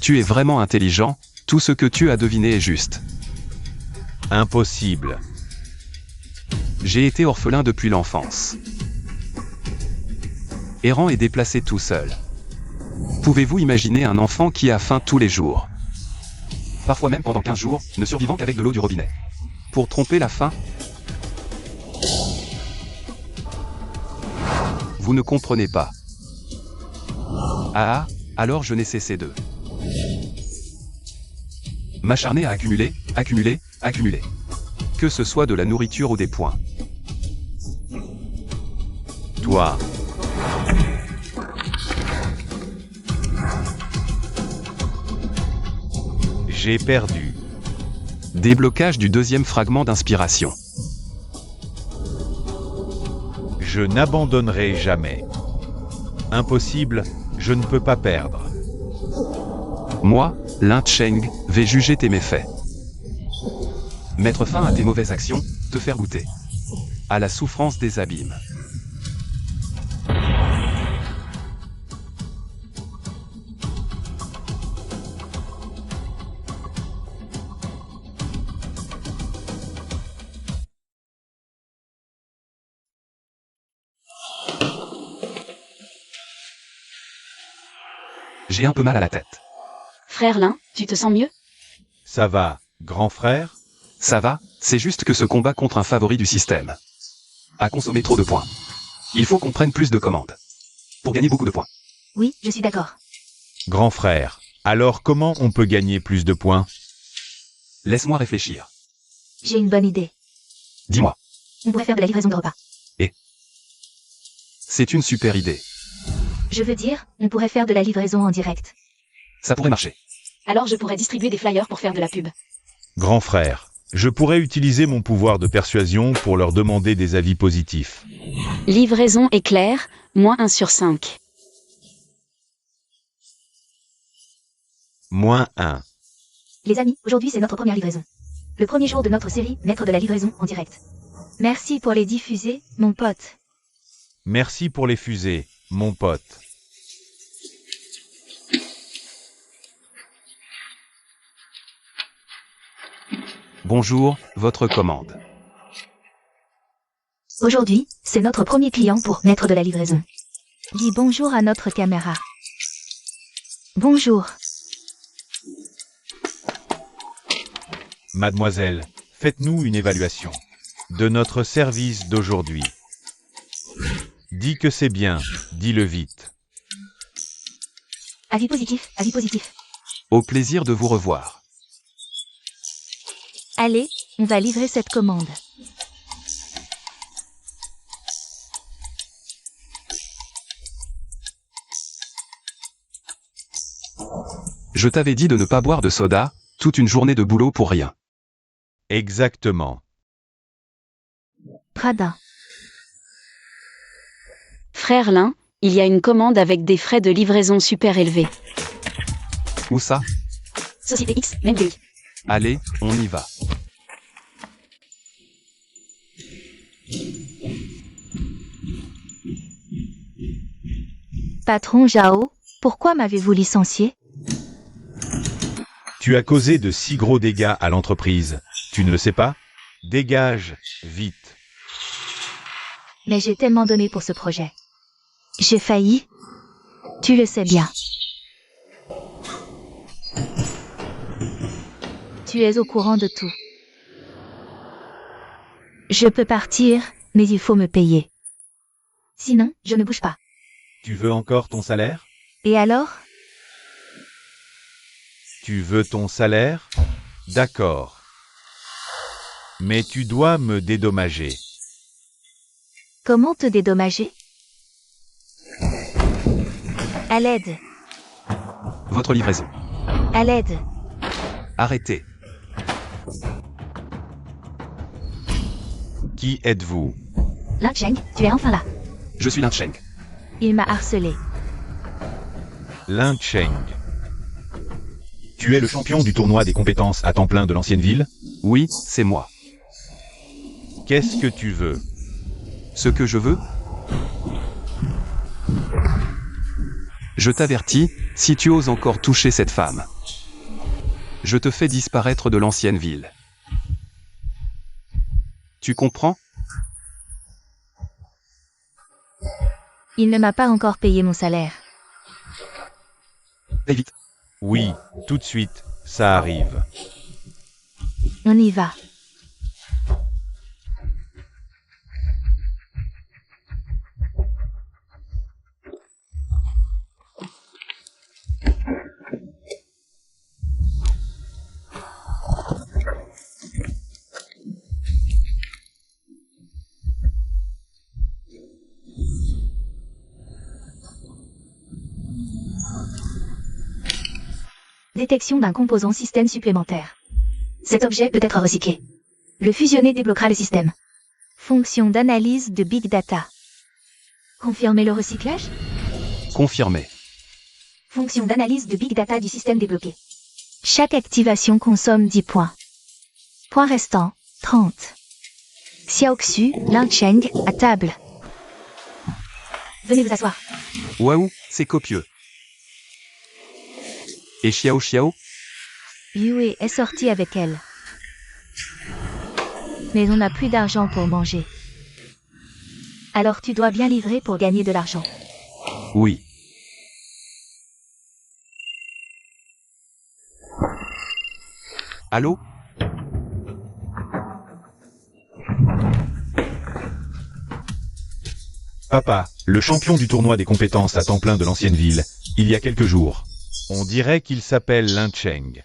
Tu es vraiment intelligent, tout ce que tu as deviné est juste. Impossible. J'ai été orphelin depuis l'enfance. Errant et déplacé tout seul. Pouvez-vous imaginer un enfant qui a faim tous les jours? Parfois même pendant 15 jours, ne survivant qu'avec de l'eau du robinet. Pour tromper la faim? Vous ne comprenez pas. Ah, alors je n'ai cessé de m'acharner à accumuler, accumuler, accumuler. Que ce soit de la nourriture ou des points. Toi. J'ai perdu. Déblocage du deuxième fragment d'inspiration. Je n'abandonnerai jamais. Impossible, je ne peux pas perdre. Moi, Lin Cheng, vais juger tes méfaits. Mettre fin à tes mauvaises actions, te faire goûter à la souffrance des abîmes. J'ai un peu mal à la tête. Frère Lin, tu te sens mieux? Ça va, grand frère? Ça va, c'est juste que ce combat contre un favori du système a consommé trop de points. Il faut qu'on prenne plus de commandes pour gagner beaucoup de points. Oui, je suis d'accord. Grand frère, alors comment on peut gagner plus de points? Laisse-moi réfléchir. J'ai une bonne idée. Dis-moi. On pourrait faire de la livraison de repas. C'est une super idée. Je veux dire, on pourrait faire de la livraison en direct. Ça pourrait marcher. Alors je pourrais distribuer des flyers pour faire de la pub. Grand frère, je pourrais utiliser mon pouvoir de persuasion pour leur demander des avis positifs. Livraison éclair, moins 1 sur 5. Moins 1. Les amis, aujourd'hui c'est notre première livraison. Le premier jour de notre série, Maître de la livraison en direct. Merci pour les diffuser, mon pote. Merci pour les fusées, mon pote. Bonjour, votre commande. Aujourd'hui, c'est notre premier client pour Maître de la livraison. Dis bonjour à notre caméra. Bonjour. Mademoiselle, faites-nous une évaluation de notre service d'aujourd'hui. Dis que c'est bien, dis-le vite. Avis positif, avis positif. Au plaisir de vous revoir. Allez, on va livrer cette commande. Je t'avais dit de ne pas boire de soda, toute une journée de boulot pour rien. Exactement. Prada. Frère Lin, il y a une commande avec des frais de livraison super élevés. Où ça? Société X, même pays. Allez, on y va. Patron Zhao, pourquoi m'avez-vous licencié? Tu as causé de si gros dégâts à l'entreprise. Tu ne le sais pas? Dégage, vite. Mais j'ai tellement donné pour ce projet. J'ai failli. Tu le sais bien. Tu es au courant de tout. Je peux partir, mais il faut me payer. Sinon, je ne bouge pas. Tu veux encore ton salaire? Et alors? Tu veux ton salaire? D'accord. Mais tu dois me dédommager. Comment te dédommager? À l'aide. Votre livraison. À l'aide. Arrêtez. Qui êtes-vous? Lin Cheng, tu es enfin là. Je suis Lin Cheng. Il m'a harcelé. Lin Cheng. Tu es le champion du tournoi des compétences à temps plein de l'ancienne ville? Oui, c'est moi. Qu'est-ce que tu veux? Ce que je veux? Je t'avertis, si tu oses encore toucher cette femme, je te fais disparaître de l'ancienne ville. Tu comprends? Il ne m'a pas encore payé mon salaire. Très vite. Oui, tout de suite, ça arrive. On y va. Détection d'un composant système supplémentaire. Cet objet peut être recyclé. Le fusionner débloquera le système. Fonction d'analyse de Big Data. Confirmer le recyclage? Confirmé. Fonction d'analyse de Big Data du système débloqué. Chaque activation consomme 10 points. Points restants, 30. Xiaoxu, Lin Cheng, à table. Venez vous asseoir. Waouh, c'est copieux. Et Xiao Xiao? Yue est sorti avec elle. Mais on n'a plus d'argent pour manger. Alors tu dois bien livrer pour gagner de l'argent. Oui. Allô? Papa, le champion du tournoi des compétences à temps plein de l'ancienne ville, il y a quelques jours. On dirait qu'il s'appelle Lin Cheng.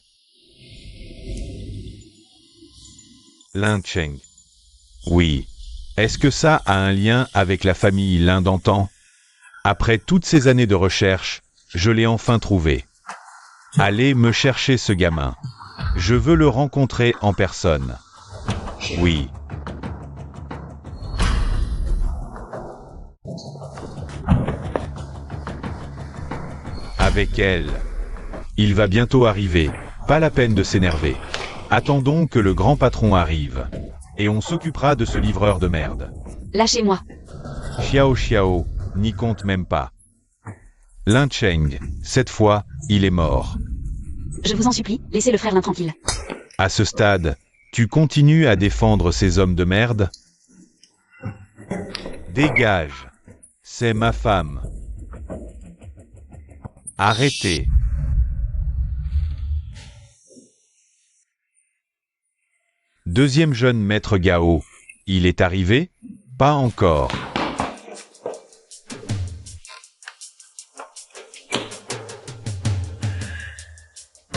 Lin Cheng. Oui. Est-ce que ça a un lien avec la famille Lin d'antan? Après toutes ces années de recherche, je l'ai enfin trouvé. Allez me chercher ce gamin. Je veux le rencontrer en personne. Oui. Avec elle. Il va bientôt arriver. Pas la peine de s'énerver. Attendons que le grand patron arrive. Et on s'occupera de ce livreur de merde. Lâchez-moi. Xiao Xiao, n'y compte même pas. Lin Cheng, cette fois, il est mort. Je vous en supplie, laissez le frère Lin tranquille. À ce stade, tu continues à défendre ces hommes de merde? Dégage. C'est ma femme. Arrêtez. Deuxième jeune maître Gao. Il est arrivé? Pas encore.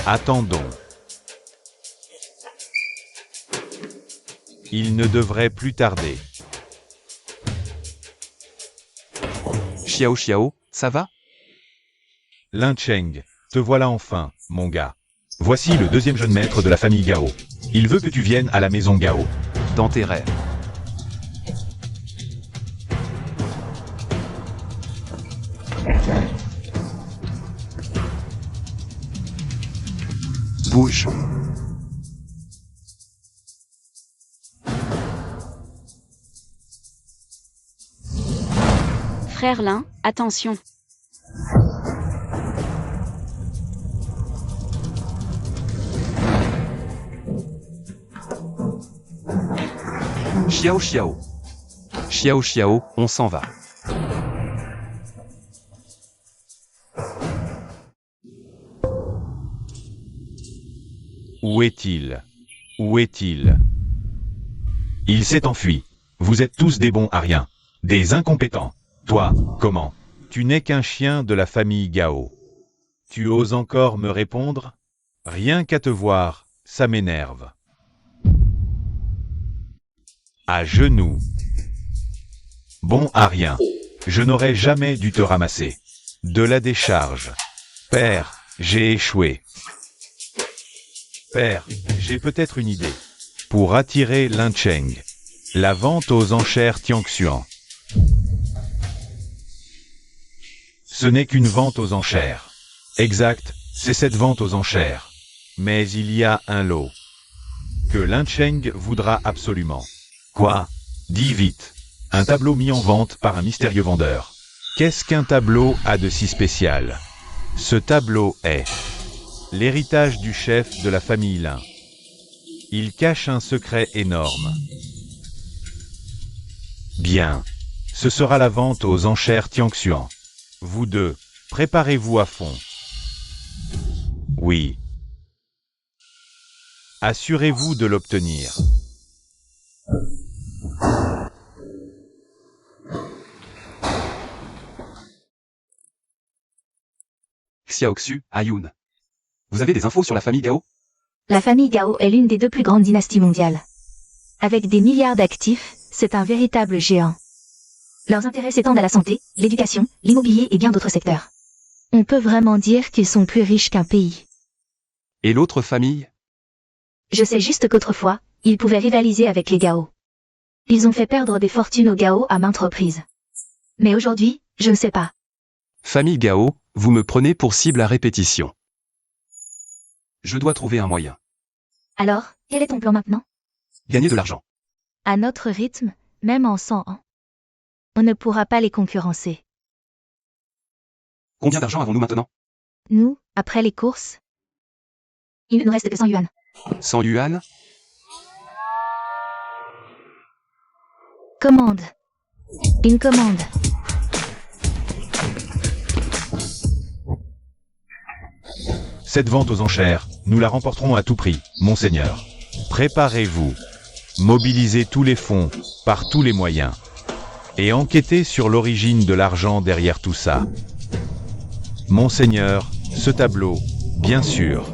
Attendons. Il ne devrait plus tarder. Xiao Xiao, ça va? Lin Cheng, te voilà enfin, mon gars. Voici le deuxième jeune maître de la famille Gao. Il veut que tu viennes à la maison Gao. Dans tes rêves. Bouge. Frère Lin, attention. Xiao Xiao. Xiao Xiao, on s'en va. Où est-il? Où est-il? Il s'est enfui. Vous êtes tous des bons à rien. Des incompétents. Toi, comment? Tu n'es qu'un chien de la famille Gao. Tu oses encore me répondre? Rien qu'à te voir, ça m'énerve. À genoux. Bon à rien. Je n'aurais jamais dû te ramasser. De la décharge. Père, j'ai échoué. Père, j'ai peut-être une idée. Pour attirer Lin Cheng. La vente aux enchères Tianxuan. Ce n'est qu'une vente aux enchères. Exact, c'est cette vente aux enchères. Mais il y a un lot. Que Lin Cheng voudra absolument. Quoi? Dis vite. Un tableau mis en vente par un mystérieux vendeur. Qu'est-ce qu'un tableau a de si spécial? Ce tableau est l'héritage du chef de la famille Lin. Il cache un secret énorme. Bien. Ce sera la vente aux enchères Tianxuan. Vous deux, préparez-vous à fond. Oui. Assurez-vous de l'obtenir. Xiaoxu, Ayun. Vous avez des infos sur la famille Gao? La famille Gao est l'une des deux plus grandes dynasties mondiales. Avec des milliards d'actifs, c'est un véritable géant. Leurs intérêts s'étendent à la santé, l'éducation, l'immobilier et bien d'autres secteurs. On peut vraiment dire qu'ils sont plus riches qu'un pays. Et l'autre famille? Je sais juste qu'autrefois, ils pouvaient rivaliser avec les Gao. Ils ont fait perdre des fortunes aux Gao à maintes reprises. Mais aujourd'hui, je ne sais pas. Famille Gao, vous me prenez pour cible à répétition. Je dois trouver un moyen. Alors, quel est ton plan maintenant? Gagner de l'argent. À notre rythme, même en 100 ans, on ne pourra pas les concurrencer. Combien d'argent avons-nous maintenant? Nous, après les courses, il ne nous reste que 100 yuan. 100 yuan? Commande. Une commande. Cette vente aux enchères, nous la remporterons à tout prix, monseigneur. Préparez-vous. Mobilisez tous les fonds, par tous les moyens. Et enquêtez sur l'origine de l'argent derrière tout ça. Monseigneur, ce tableau, bien sûr.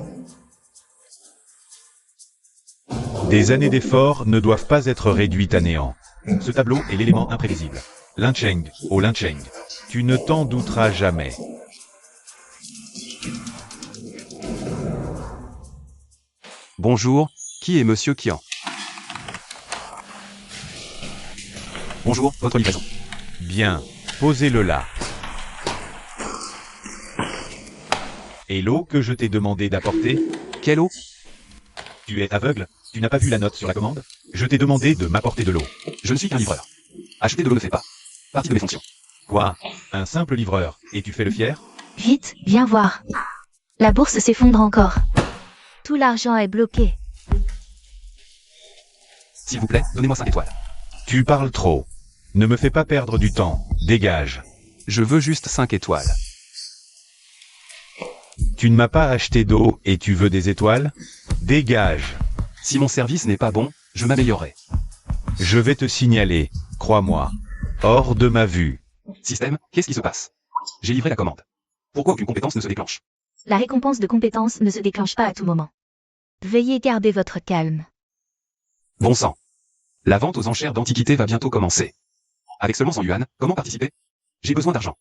Des années d'efforts ne doivent pas être réduites à néant. Ce tableau est l'élément imprévisible. Lin Cheng, oh Lin Cheng, tu ne t'en douteras jamais. Bonjour, qui est Monsieur Qian? Bonjour, votre livraison. Bien, posez-le là. Et l'eau que je t'ai demandé d'apporter? Quelle eau? Tu es aveugle? Tu n'as pas vu la note sur la commande? Je t'ai demandé de m'apporter de l'eau. Je ne suis qu'un livreur. Acheter de l'eau ne fait pas partie de mes fonctions. Quoi? Un simple livreur, et tu fais le fier? Vite, viens voir. La bourse s'effondre encore. Tout l'argent est bloqué. S'il vous plaît, donnez-moi 5 étoiles. Tu parles trop. Ne me fais pas perdre du temps, dégage. Je veux juste 5 étoiles. Tu ne m'as pas acheté d'eau et tu veux des étoiles? Dégage. Si mon service n'est pas bon, je m'améliorerai. Je vais te signaler, crois-moi. Hors de ma vue. Système, qu'est-ce qui se passe? J'ai livré la commande. Pourquoi aucune compétence ne se déclenche? La récompense de compétence ne se déclenche pas à tout moment. Veuillez garder votre calme. Bon sang. La vente aux enchères d'antiquités va bientôt commencer. Avec seulement 100 yuan, comment participer? J'ai besoin d'argent.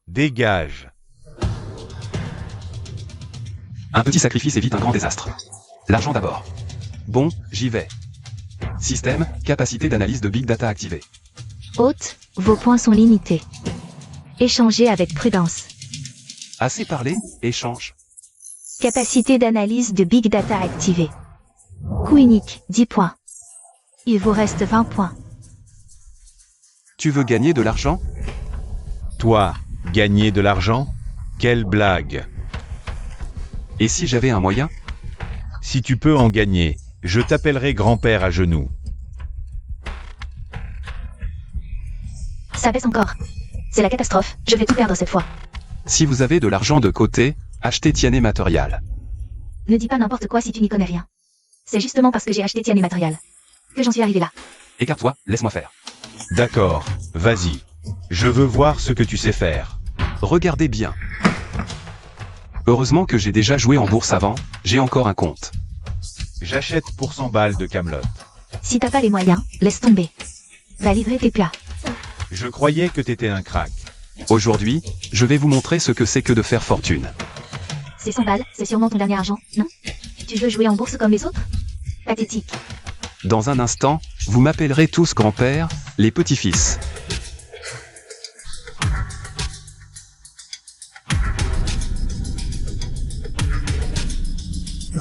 Dégage. Un petit sacrifice évite un grand désastre. L'argent d'abord. Bon, j'y vais. Système, capacité d'analyse de Big Data activée. Hôte, vos points sont limités. Échangez avec prudence. Assez parlé, échange. Capacité d'analyse de Big Data activée. Coût unique, 10 points. Il vous reste 20 points. Tu veux gagner de l'argent? Toi, gagner de l'argent? Quelle blague! Et si j'avais un moyen? Si tu peux en gagner, je t'appellerai grand-père à genoux. Ça baisse encore. C'est la catastrophe, je vais tout perdre cette fois. Si vous avez de l'argent de côté, achetez Tiané Matériel. Ne dis pas n'importe quoi si tu n'y connais rien. C'est justement parce que j'ai acheté Tiané Matériel que j'en suis arrivé là. Écarte-toi, laisse-moi faire. D'accord, vas-y. Je veux voir ce que tu sais faire. Regardez bien. Heureusement que j'ai déjà joué en bourse avant, j'ai encore un compte. J'achète pour 100 balles de Camelot. Si t'as pas les moyens, laisse tomber. Va livrer tes plats. Je croyais que t'étais un crack. Aujourd'hui, je vais vous montrer ce que c'est que de faire fortune. C'est 100 balles, c'est sûrement ton dernier argent, non? Tu veux jouer en bourse comme les autres? Pathétique. Dans un instant, vous m'appellerez tous grand-père, les petits-fils.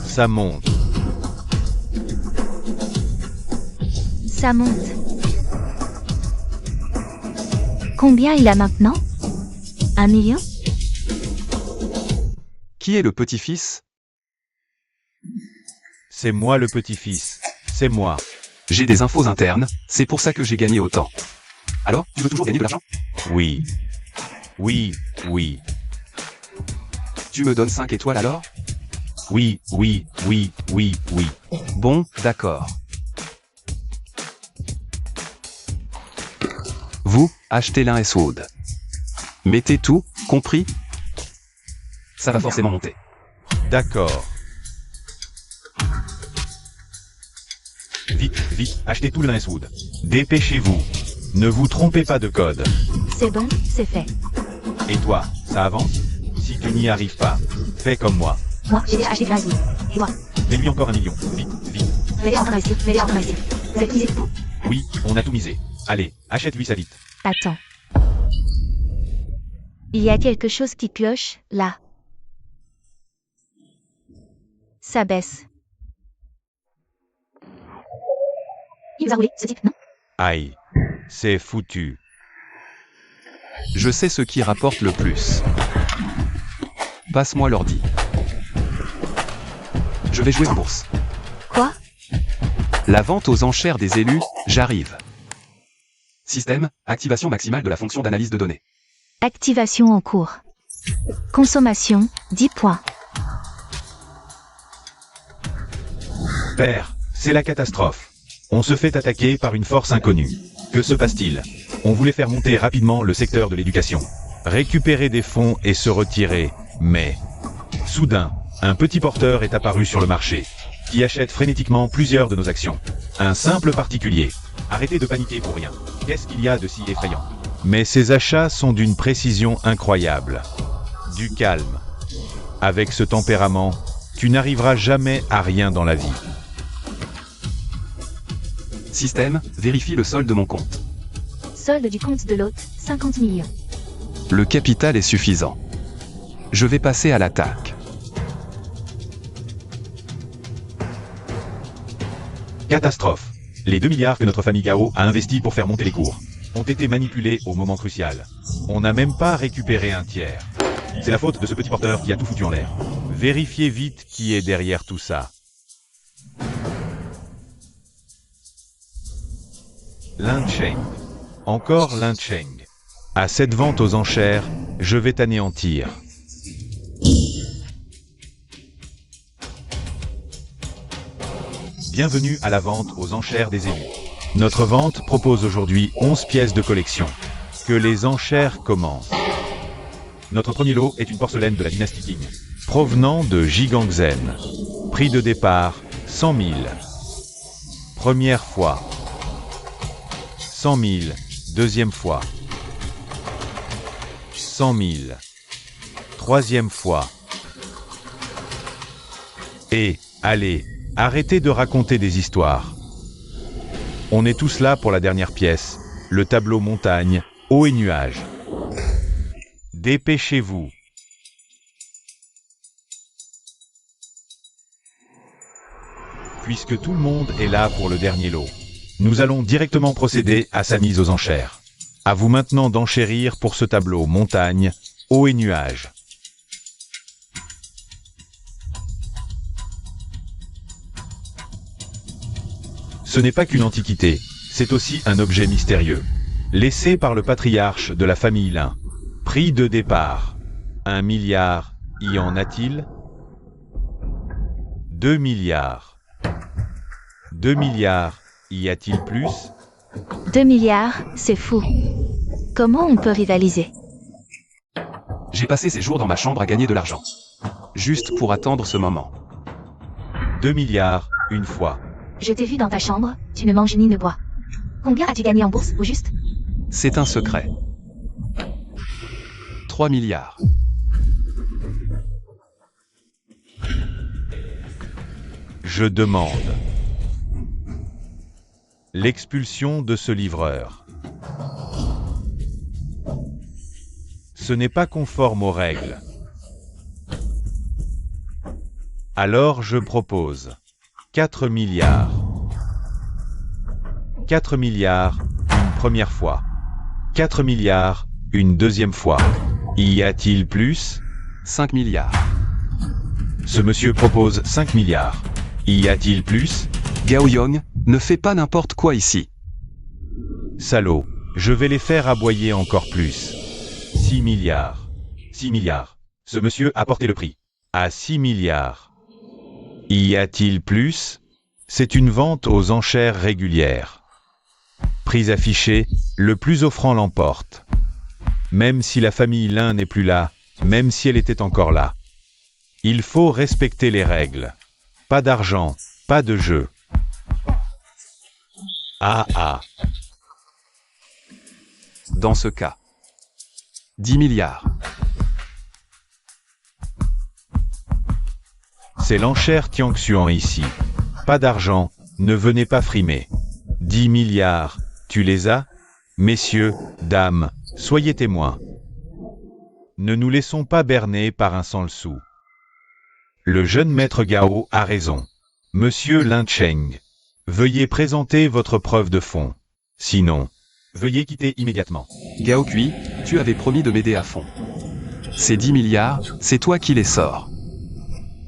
Ça monte. Ça monte. Combien il a maintenant? 1 million? Qui est le petit-fils? C'est moi le petit-fils. C'est moi. J'ai des infos internes, c'est pour ça que j'ai gagné autant. Alors, tu veux toujours gagner de l'argent? Oui. Oui, oui. Tu me donnes 5 étoiles alors? Oui, oui, oui, oui, oui. Bon, d'accord. Vous, achetez l'un Westwood. Mettez tout, compris? Ça va forcément monter. D'accord. Vite, vite, achetez tout le Westwood. Dépêchez-vous. Ne vous trompez pas de code. C'est bon, c'est fait. Et toi, ça avance? Si tu n'y arrives pas, fais comme moi. Moi, j'ai déjà acheté du Westwood. Et moi? Mets-lui encore 1 million. Vite, vite. Vous avez déjà en train d'investir, vous avez déjà en train d'investir. Vous avez misé tout. Oui, on a tout misé. Allez, achète-lui ça vite. Attends. Il y a quelque chose qui cloche, là. Ça baisse. Il nous a roulé, ce type, non? Aïe. C'est foutu. Je sais ce qui rapporte le plus. Passe-moi l'ordi. Je vais jouer en bourse. Quoi? La vente aux enchères des élus, j'arrive. Système, activation maximale de la fonction d'analyse de données. Activation en cours. Consommation, 10 points. Père, c'est la catastrophe. On se fait attaquer par une force inconnue. Que se passe-t-il? On voulait faire monter rapidement le secteur de l'éducation. Récupérer des fonds et se retirer. Mais, soudain, un petit porteur est apparu sur le marché, qui achète frénétiquement plusieurs de nos actions. Un simple particulier. Arrêtez de paniquer pour rien. Qu'est-ce qu'il y a de si effrayant? Mais ces achats sont d'une précision incroyable. Du calme. Avec ce tempérament, tu n'arriveras jamais à rien dans la vie. Système, vérifie le solde de mon compte. Solde du compte de l'hôte, 50 millions. Le capital est suffisant. Je vais passer à l'attaque. Catastrophe. Les 2 milliards que notre famille Gao a investis pour faire monter les cours ont été manipulés au moment crucial. On n'a même pas récupéré un tiers. C'est la faute de ce petit porteur qui a tout foutu en l'air. Vérifiez vite qui est derrière tout ça. Lin Cheng. Encore Lin Cheng. À cette vente aux enchères, je vais t'anéantir. Bienvenue à la vente aux enchères des élus. Notre vente propose aujourd'hui 11 pièces de collection. Que les enchères commencent. Notre premier lot est une porcelaine de la dynastie Qing. provenant de Jigangzen. Prix de départ, 100 000. Première fois. 100 000, deuxième fois. 100 000. Troisième fois. Et, allez, arrêtez de raconter des histoires. On est tous là pour la dernière pièce, le tableau montagne, eau et nuages. Dépêchez-vous. Puisque tout le monde est là pour le dernier lot, nous allons directement procéder à sa mise aux enchères. À vous maintenant d'enchérir pour ce tableau montagne, eau et nuages. Ce n'est pas qu'une antiquité, c'est aussi un objet mystérieux. Laissé par le patriarche de la famille Lin. Prix de départ. 1 milliard, y en a-t-il? 2 milliards. 2 milliards, y a-t-il plus? 2 milliards, c'est fou. Comment on peut rivaliser? J'ai passé ces jours dans ma chambre à gagner de l'argent. Juste pour attendre ce moment. 2 milliards, une fois. Je t'ai vu dans ta chambre, tu ne manges ni ne bois. Combien as-tu gagné en bourse, au juste? C'est un secret. 3 milliards. Je demande l'expulsion de ce livreur. Ce n'est pas conforme aux règles. Alors je propose 4 milliards. 4 milliards, une première fois. 4 milliards, une deuxième fois. Y a-t-il plus? 5 milliards. Ce monsieur propose 5 milliards. Y a-t-il plus? Gao Yong, ne fais pas n'importe quoi ici. Salaud, je vais les faire aboyer encore plus. 6 milliards. 6 milliards. Ce monsieur a porté le prix. À 6 milliards. Y a-t-il plus? C'est une vente aux enchères régulières. Prix affiché, le plus offrant l'emporte. Même si la famille Lin n'est plus là, même si elle était encore là. Il faut respecter les règles. Pas d'argent, pas de jeu. Ah. Dans ce cas. 10 milliards. C'est l'enchère Tiangxuan ici. Pas d'argent, ne venez pas frimer. 10 milliards, tu les as? Messieurs, dames, soyez témoins. Ne nous laissons pas berner par un sans le sou. Le jeune maître Gao a raison. Monsieur Lin Cheng, veuillez présenter votre preuve de fond. Sinon, veuillez quitter immédiatement. Gao Kui, tu avais promis de m'aider à fond. Ces 10 milliards, c'est toi qui les sors.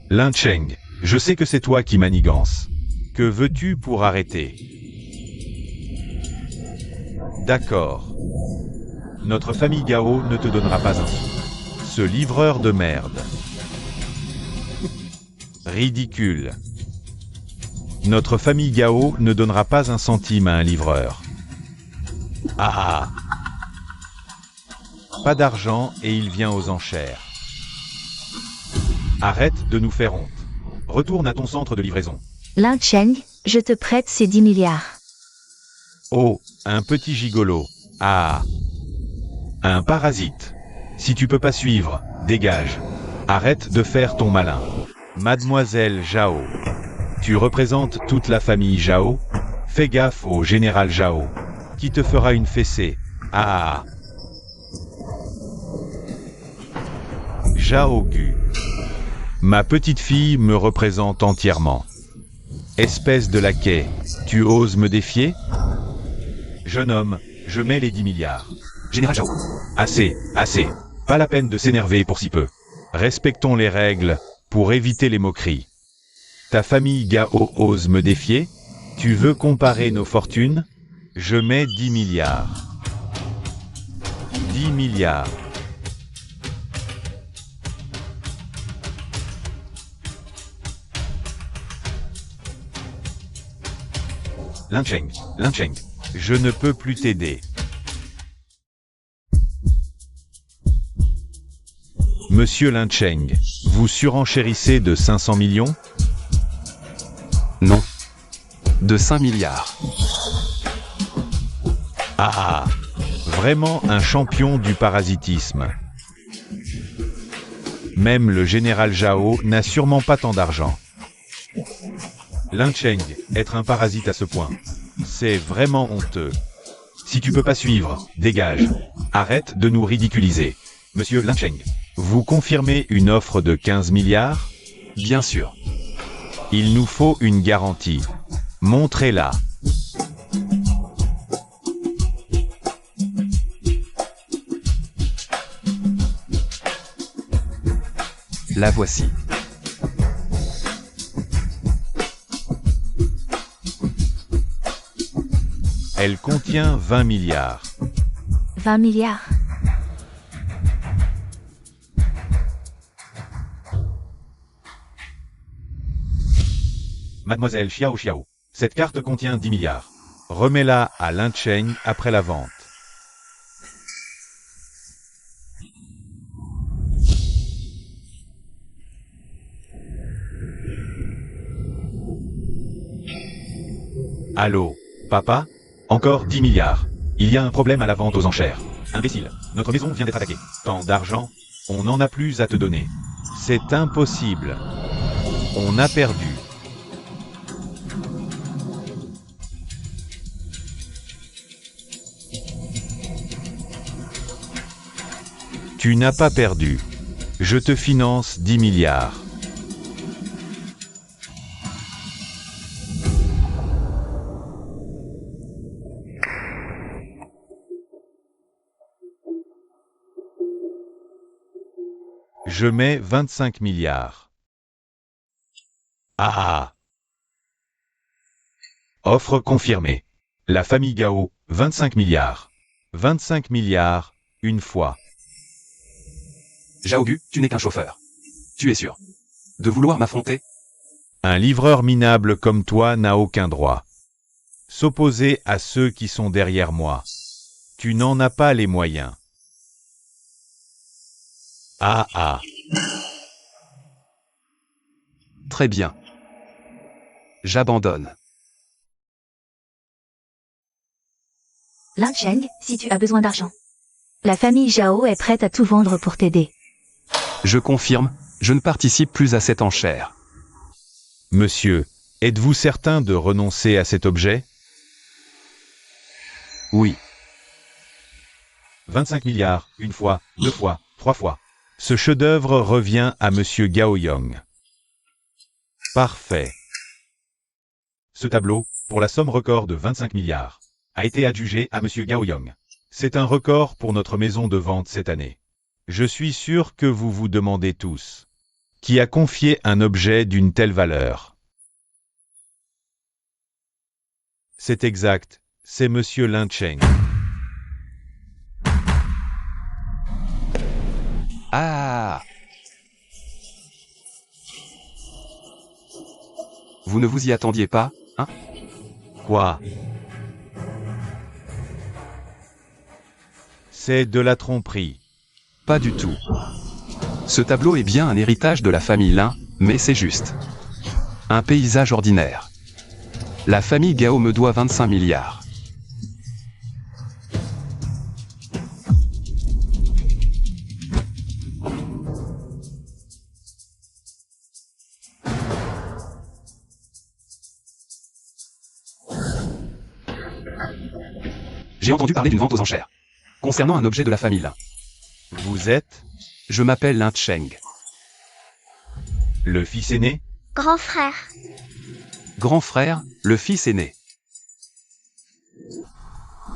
Lin Cheng, je sais que c'est toi qui manigances. Que veux-tu pour arrêter? D'accord. Notre famille Gao ne te donnera pas un sou. Ce livreur de merde. Ridicule. Notre famille Gao ne donnera pas un centime à un livreur. Ah. Pas d'argent et il vient aux enchères. Arrête de nous faire honte. Retourne à ton centre de livraison. Lin Cheng, je te prête ces 10 milliards. Oh, un petit gigolo. Ah. Un parasite. Si tu peux pas suivre, dégage. Arrête de faire ton malin. Mademoiselle Zhao. Tu représentes toute la famille Zhao? Fais gaffe au général Zhao, qui te fera une fessée. Ah. Zhao Gu. Ma petite fille me représente entièrement. Espèce de laquais, tu oses me défier? Jeune homme, je mets les 10 milliards. Général Zhao. Assez. Pas la peine de s'énerver pour si peu. Respectons les règles, pour éviter les moqueries. Ta famille Gao ose me défier? Tu veux comparer nos fortunes? Je mets 10 milliards. 10 milliards. Lin Cheng, je ne peux plus t'aider. Monsieur Lin Cheng, vous surenchérissez de 500 millions? Non. De 5 milliards. Ah, vraiment un champion du parasitisme. Même le général Zhao n'a sûrement pas tant d'argent. Lin Cheng, être un parasite à ce point, c'est vraiment honteux. Si tu peux pas suivre, dégage. Arrête de nous ridiculiser. Monsieur Lin Cheng, vous confirmez une offre de 15 milliards? Bien sûr. Il nous faut une garantie. Montrez-la. La voici. Elle contient 20 milliards. 20 milliards. Mademoiselle Xiao Xiao, cette carte contient 10 milliards. Remets-la à Lin Cheng après la vente. Allô, papa? Encore 10 milliards. Il y a un problème à la vente aux enchères. Imbécile, notre maison vient d'être attaquée. Tant d'argent, on n'en a plus à te donner. C'est impossible. On a perdu. Tu n'as pas perdu. Je te finance 10 milliards. Je mets 25 milliards. Ah! Offre confirmée. La famille Gao, 25 milliards. 25 milliards, une fois. Zhaogu, tu n'es qu'un chauffeur. Tu es sûr de vouloir m'affronter? Un livreur minable comme toi n'a aucun droit. S'opposer à ceux qui sont derrière moi. Tu n'en as pas les moyens. Ah! Très bien. J'abandonne. Lin Cheng, si tu as besoin d'argent. La famille Zhao est prête à tout vendre pour t'aider. Je confirme, je ne participe plus à cette enchère. Monsieur, êtes-vous certain de renoncer à cet objet? Oui. 25 milliards, une fois, deux fois, trois fois. Ce chef-d'œuvre revient à Monsieur Gao Yong. Parfait. Ce tableau, pour la somme record de 25 milliards, a été adjugé à Monsieur Gao Yong. C'est un record pour notre maison de vente cette année. Je suis sûr que vous vous demandez tous. Qui a confié un objet d'une telle valeur? C'est exact, c'est Monsieur Lin Cheng. Ah! Vous ne vous y attendiez pas, hein? Quoi? C'est de la tromperie. Pas du tout. Ce tableau est bien un héritage de la famille Lin, mais c'est juste un paysage ordinaire. La famille Gao me doit 25 milliards. J'ai entendu parler d'une vente aux enchères. Concernant un objet de la famille Lin. Vous êtes? Je m'appelle Lin Cheng. Le fils aîné? Grand frère. Grand frère, le fils aîné.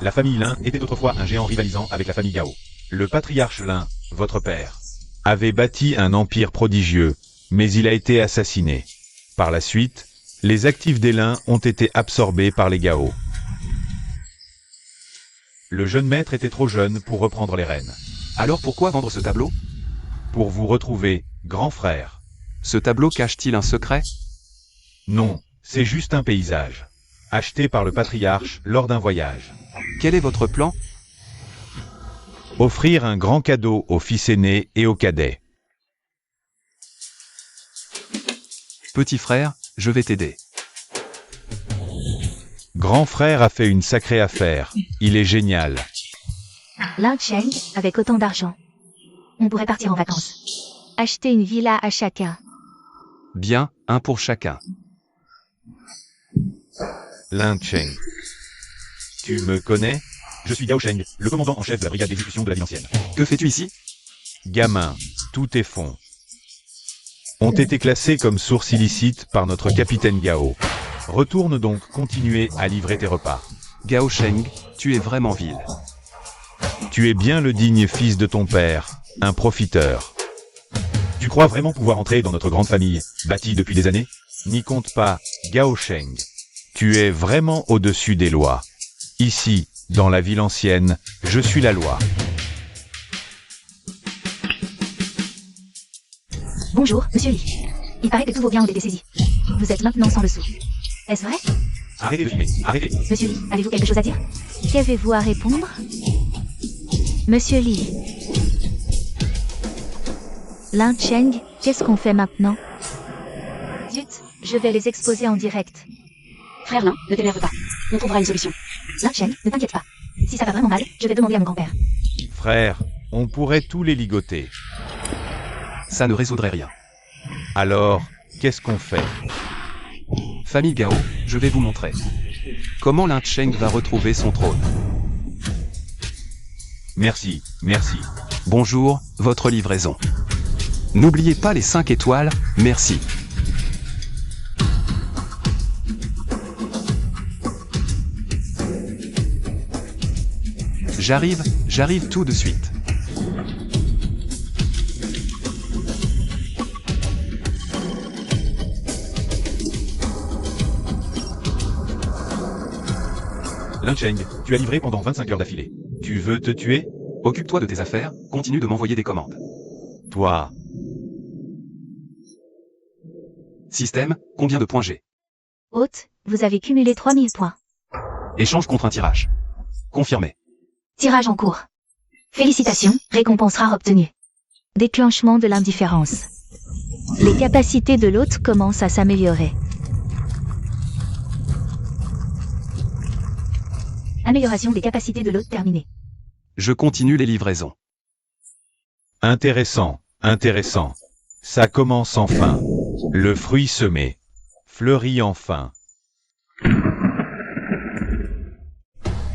La famille Lin était autrefois un géant rivalisant avec la famille Gao. Le patriarche Lin, votre père, Avait bâti un empire prodigieux, mais il a été assassiné. Par la suite, les actifs des Lin ont été absorbés par les Gao. le jeune maître était trop jeune pour reprendre les rênes. Alors pourquoi vendre ce tableau? Pour vous retrouver, grand frère. Ce tableau cache-t-il un secret? Non, c'est juste un paysage. Acheté par le patriarche lors d'un voyage. Quel est votre plan? Offrir un grand cadeau au fils aîné et au cadet. Petit frère, je vais t'aider. Grand frère a fait une sacrée affaire. Il est génial. Lin Cheng, avec autant d'argent. On pourrait partir en vacances. Acheter une villa à chacun. Bien, un pour chacun. Lin Cheng. Tu me connais? Je suis Gao Sheng, le commandant en chef de la brigade d'exécution de la ville ancienne. Que fais-tu ici? Gamin, tout est fond. Ont été classés comme source illicite par notre capitaine Gao. Retourne donc continuer à livrer tes repas. Gao Sheng, tu es vraiment vil. Tu es bien le digne fils de ton père, un profiteur. Tu crois vraiment pouvoir entrer dans notre grande famille, bâtie depuis des années? N'y compte pas, Gao Sheng. Tu es vraiment au-dessus des lois. Ici, dans la ville ancienne, je suis la loi. Bonjour, monsieur Lee. Il paraît que tous vos biens ont été saisis. Vous êtes maintenant sans le sou. Est-ce vrai? Arrêtez de filmer, arrêtez. Monsieur Lee, avez-vous quelque chose à dire? Qu'avez-vous à répondre? Monsieur Lee. Lin Cheng, qu'est-ce qu'on fait maintenant? Zut, je vais les exposer en direct. Frère Lin, ne t'énerve pas. On trouvera une solution. Lin Cheng, ne t'inquiète pas. Si ça va vraiment mal, je vais demander à mon grand-père. Frère, on pourrait tous les ligoter. Ça ne résoudrait rien. Alors, qu'est-ce qu'on fait? Famille Gao, je vais vous montrer. Comment Lin Cheng va retrouver son trône. Merci, merci. Bonjour, votre livraison. N'oubliez pas les 5 étoiles, merci. J'arrive tout de suite. Lin Cheng, tu as livré pendant 25 heures d'affilée. Tu veux te tuer? Occupe-toi de tes affaires, continue de m'envoyer des commandes. Toi, Système, combien de points j'ai? Hôte, vous avez cumulé 3000 points. Échange contre un tirage. Confirmé. Tirage en cours. Félicitations, récompense rare obtenue. Déclenchement de l'indifférence. Les capacités de l'hôte commencent à s'améliorer. Amélioration des capacités de l'hôte terminée. Je continue les livraisons. intéressant, intéressant. Ça commence enfin. Le fruit semé. Fleurit enfin.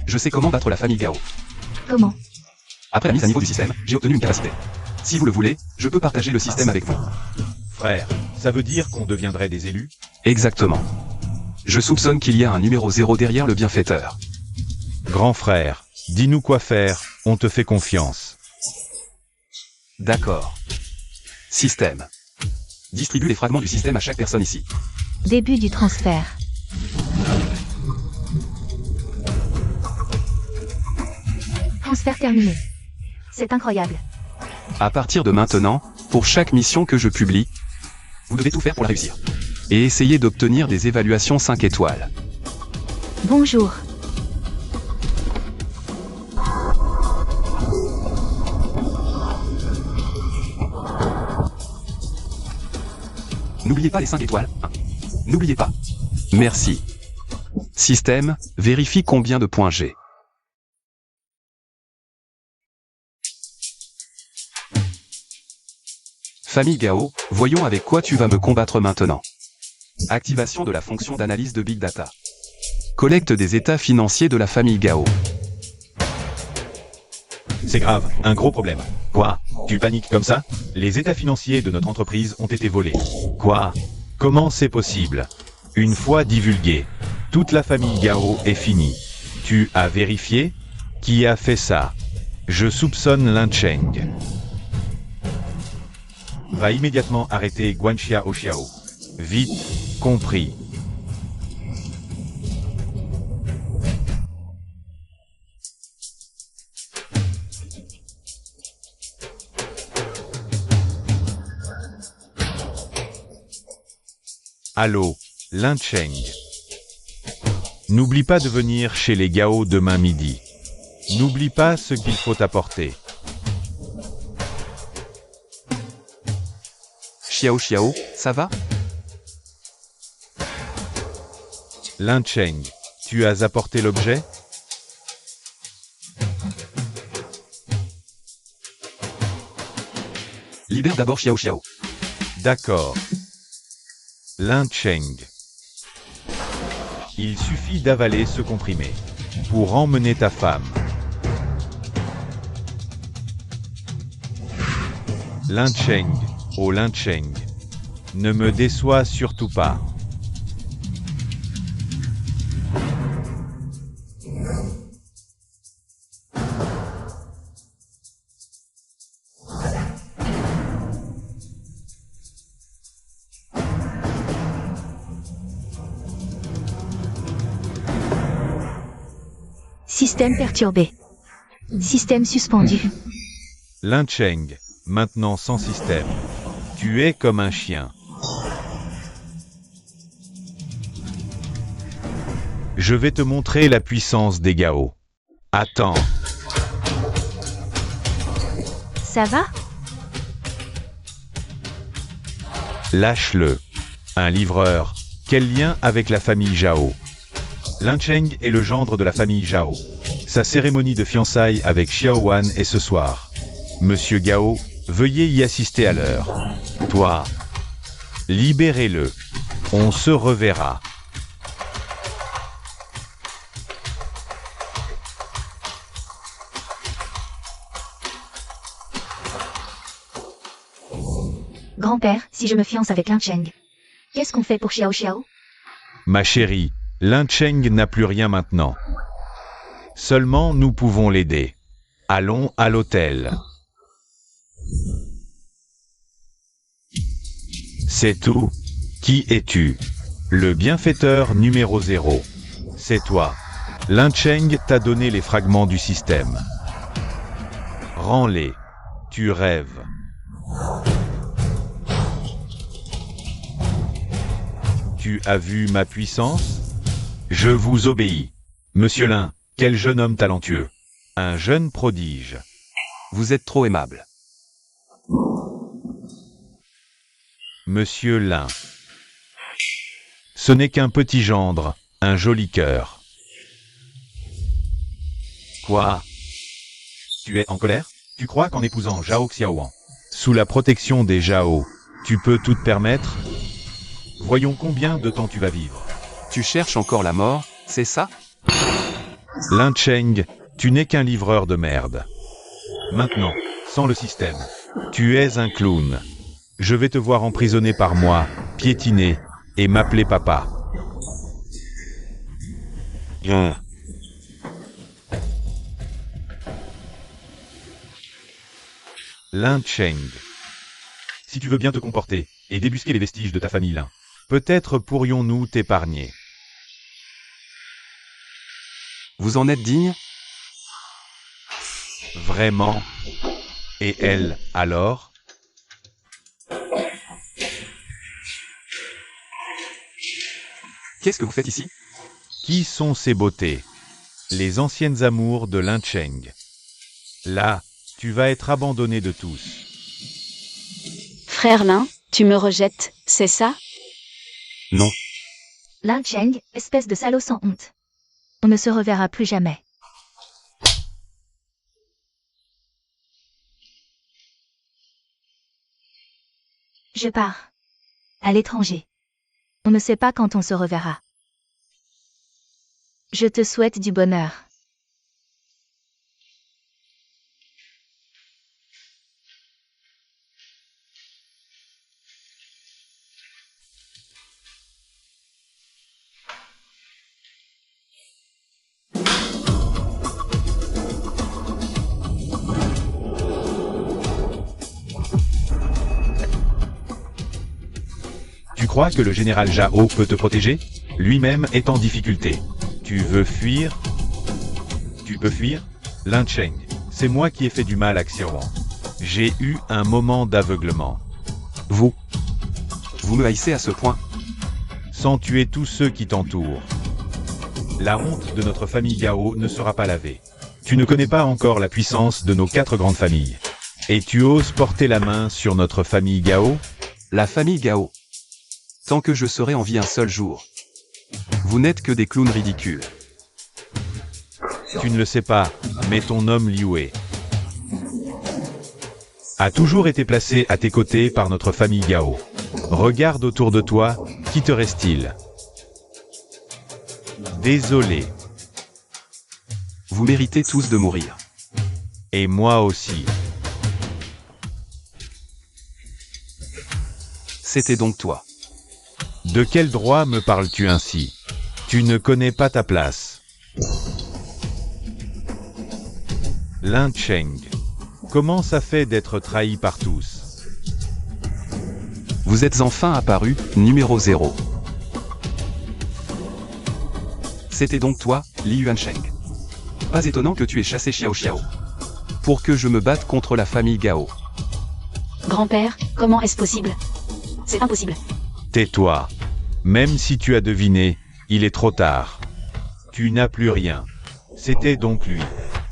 Je sais comment battre la famille Gao. Comment? Après la mise à niveau du système, j'ai obtenu une capacité. Si vous le voulez, je peux partager le système avec vous. Frère, ça veut dire qu'on deviendrait des élus? Exactement. Je soupçonne qu'il y a un numéro 0 derrière le bienfaiteur. Grand frère, dis-nous quoi faire, on te fait confiance. D'accord. Système. Distribue les fragments du système à chaque personne ici. Début du transfert. Transfert terminé. C'est incroyable. À partir de maintenant, pour chaque mission que je publie, vous devez tout faire pour la réussir. Et essayer d'obtenir des évaluations 5 étoiles. Bonjour. N'oubliez pas les 5 étoiles. Hein. N'oubliez pas. Merci. Système, vérifie combien de points j'ai. Famille Gao, voyons avec quoi tu vas me combattre maintenant. Activation de la fonction d'analyse de Big Data. Collecte des états financiers de la famille Gao. C'est grave, un gros problème. Quoi? Tu paniques comme ça? Les états financiers de notre entreprise ont été volés. Quoi? Comment c'est possible? Une fois divulgué, toute la famille Gao est finie. Tu as vérifié? Qui a fait ça? Je soupçonne Lin Cheng. Va immédiatement arrêter Guan Xiao Xiao. Vite, compris. Allô, Lin Cheng. N'oublie pas de venir chez les Gao demain midi. N'oublie pas ce qu'il faut apporter. Xiao Xiao, ça va? Lin Cheng, tu as apporté l'objet? Libère d'abord Xiao Xiao. D'accord. Lin Cheng. Il suffit d'avaler ce comprimé pour emmener ta femme. Lin Cheng, oh Lin Cheng, ne me déçois surtout pas. Système perturbé. Système suspendu. Lin Cheng, maintenant sans système. Tu es comme un chien. Je vais te montrer la puissance des Gao. Attends. Ça va? Lâche-le. Un livreur. Quel lien avec la famille Zhao? Lin Cheng est le gendre de la famille Zhao. Sa cérémonie de fiançailles avec Xiao Wan est ce soir. Monsieur Gao, veuillez y assister à l'heure. Toi, libérez-le. On se reverra. Grand-père, si je me fiance avec Lin Cheng, qu'est-ce qu'on fait pour Xiao Xiao? Ma chérie, Lin Cheng n'a plus rien maintenant. Seulement nous pouvons l'aider. Allons à l'hôtel. C'est tout. Qui es-tu? Le bienfaiteur numéro 0. C'est toi. Lin Cheng t'a donné les fragments du système. Rends-les. Tu rêves. Tu as vu ma puissance? Je vous obéis. Monsieur Lin, quel jeune homme talentueux. Un jeune prodige. Vous êtes trop aimable. Monsieur Lin. Ce n'est qu'un petit gendre, un joli cœur. Quoi? Tu es en colère? Tu crois qu'en épousant Zhao Xiaoan, sous la protection des Zhao, tu peux tout te permettre? Voyons combien de temps tu vas vivre. Tu cherches encore la mort, c'est ça? Lin Cheng, tu n'es qu'un livreur de merde. Maintenant, sans le système, tu es un clown. Je vais te voir emprisonné par moi, piétiner, et m'appeler papa. Bien. Lin Cheng. Si tu veux bien te comporter, et débusquer les vestiges de ta famille Lin, peut-être pourrions-nous t'épargner. Vous en êtes digne? Vraiment? Et elle, alors? Qu'est-ce que vous faites ici? Qui sont ces beautés? Les anciennes amours de Lin Cheng. Là, tu vas être abandonné de tous. Frère Lin, tu me rejettes, c'est ça? Non. Lin Cheng, espèce de salaud sans honte. On ne se reverra plus jamais. Je pars. À l'étranger. On ne sait pas quand on se reverra. Je te souhaite du bonheur. Tu crois que le général Zhao peut te protéger? Lui-même est en difficulté. Tu veux fuir? Tu peux fuir? Lin Cheng, c'est moi qui ai fait du mal à Xiaoan. J'ai eu un moment d'aveuglement. Vous me haïssez à ce point? Sans tuer tous ceux qui t'entourent. La honte de notre famille Gao ne sera pas lavée. Tu ne connais pas encore la puissance de nos 4 grandes familles. Et tu oses porter la main sur notre famille Gao? La famille Gao. Tant que je serai en vie un seul jour. Vous n'êtes que des clowns ridicules. Tu ne le sais pas, mais ton homme Liu a toujours été placé à tes côtés par notre famille Gao. Regarde autour de toi, qui te reste-t-il? Désolé. Vous méritez tous de mourir. Et moi aussi. C'était donc toi. De quel droit me parles-tu ainsi? Tu ne connais pas ta place. Lin Cheng. Comment ça fait d'être trahi par tous? Vous êtes enfin apparu, numéro 0. C'était donc toi, Li Yuansheng. Pas étonnant que tu aies chassé Xiao Xiao. Pour que je me batte contre la famille Gao. Grand-père, comment est-ce possible? C'est impossible. Tais-toi. Même si tu as deviné, il est trop tard. Tu n'as plus rien. C'était donc lui.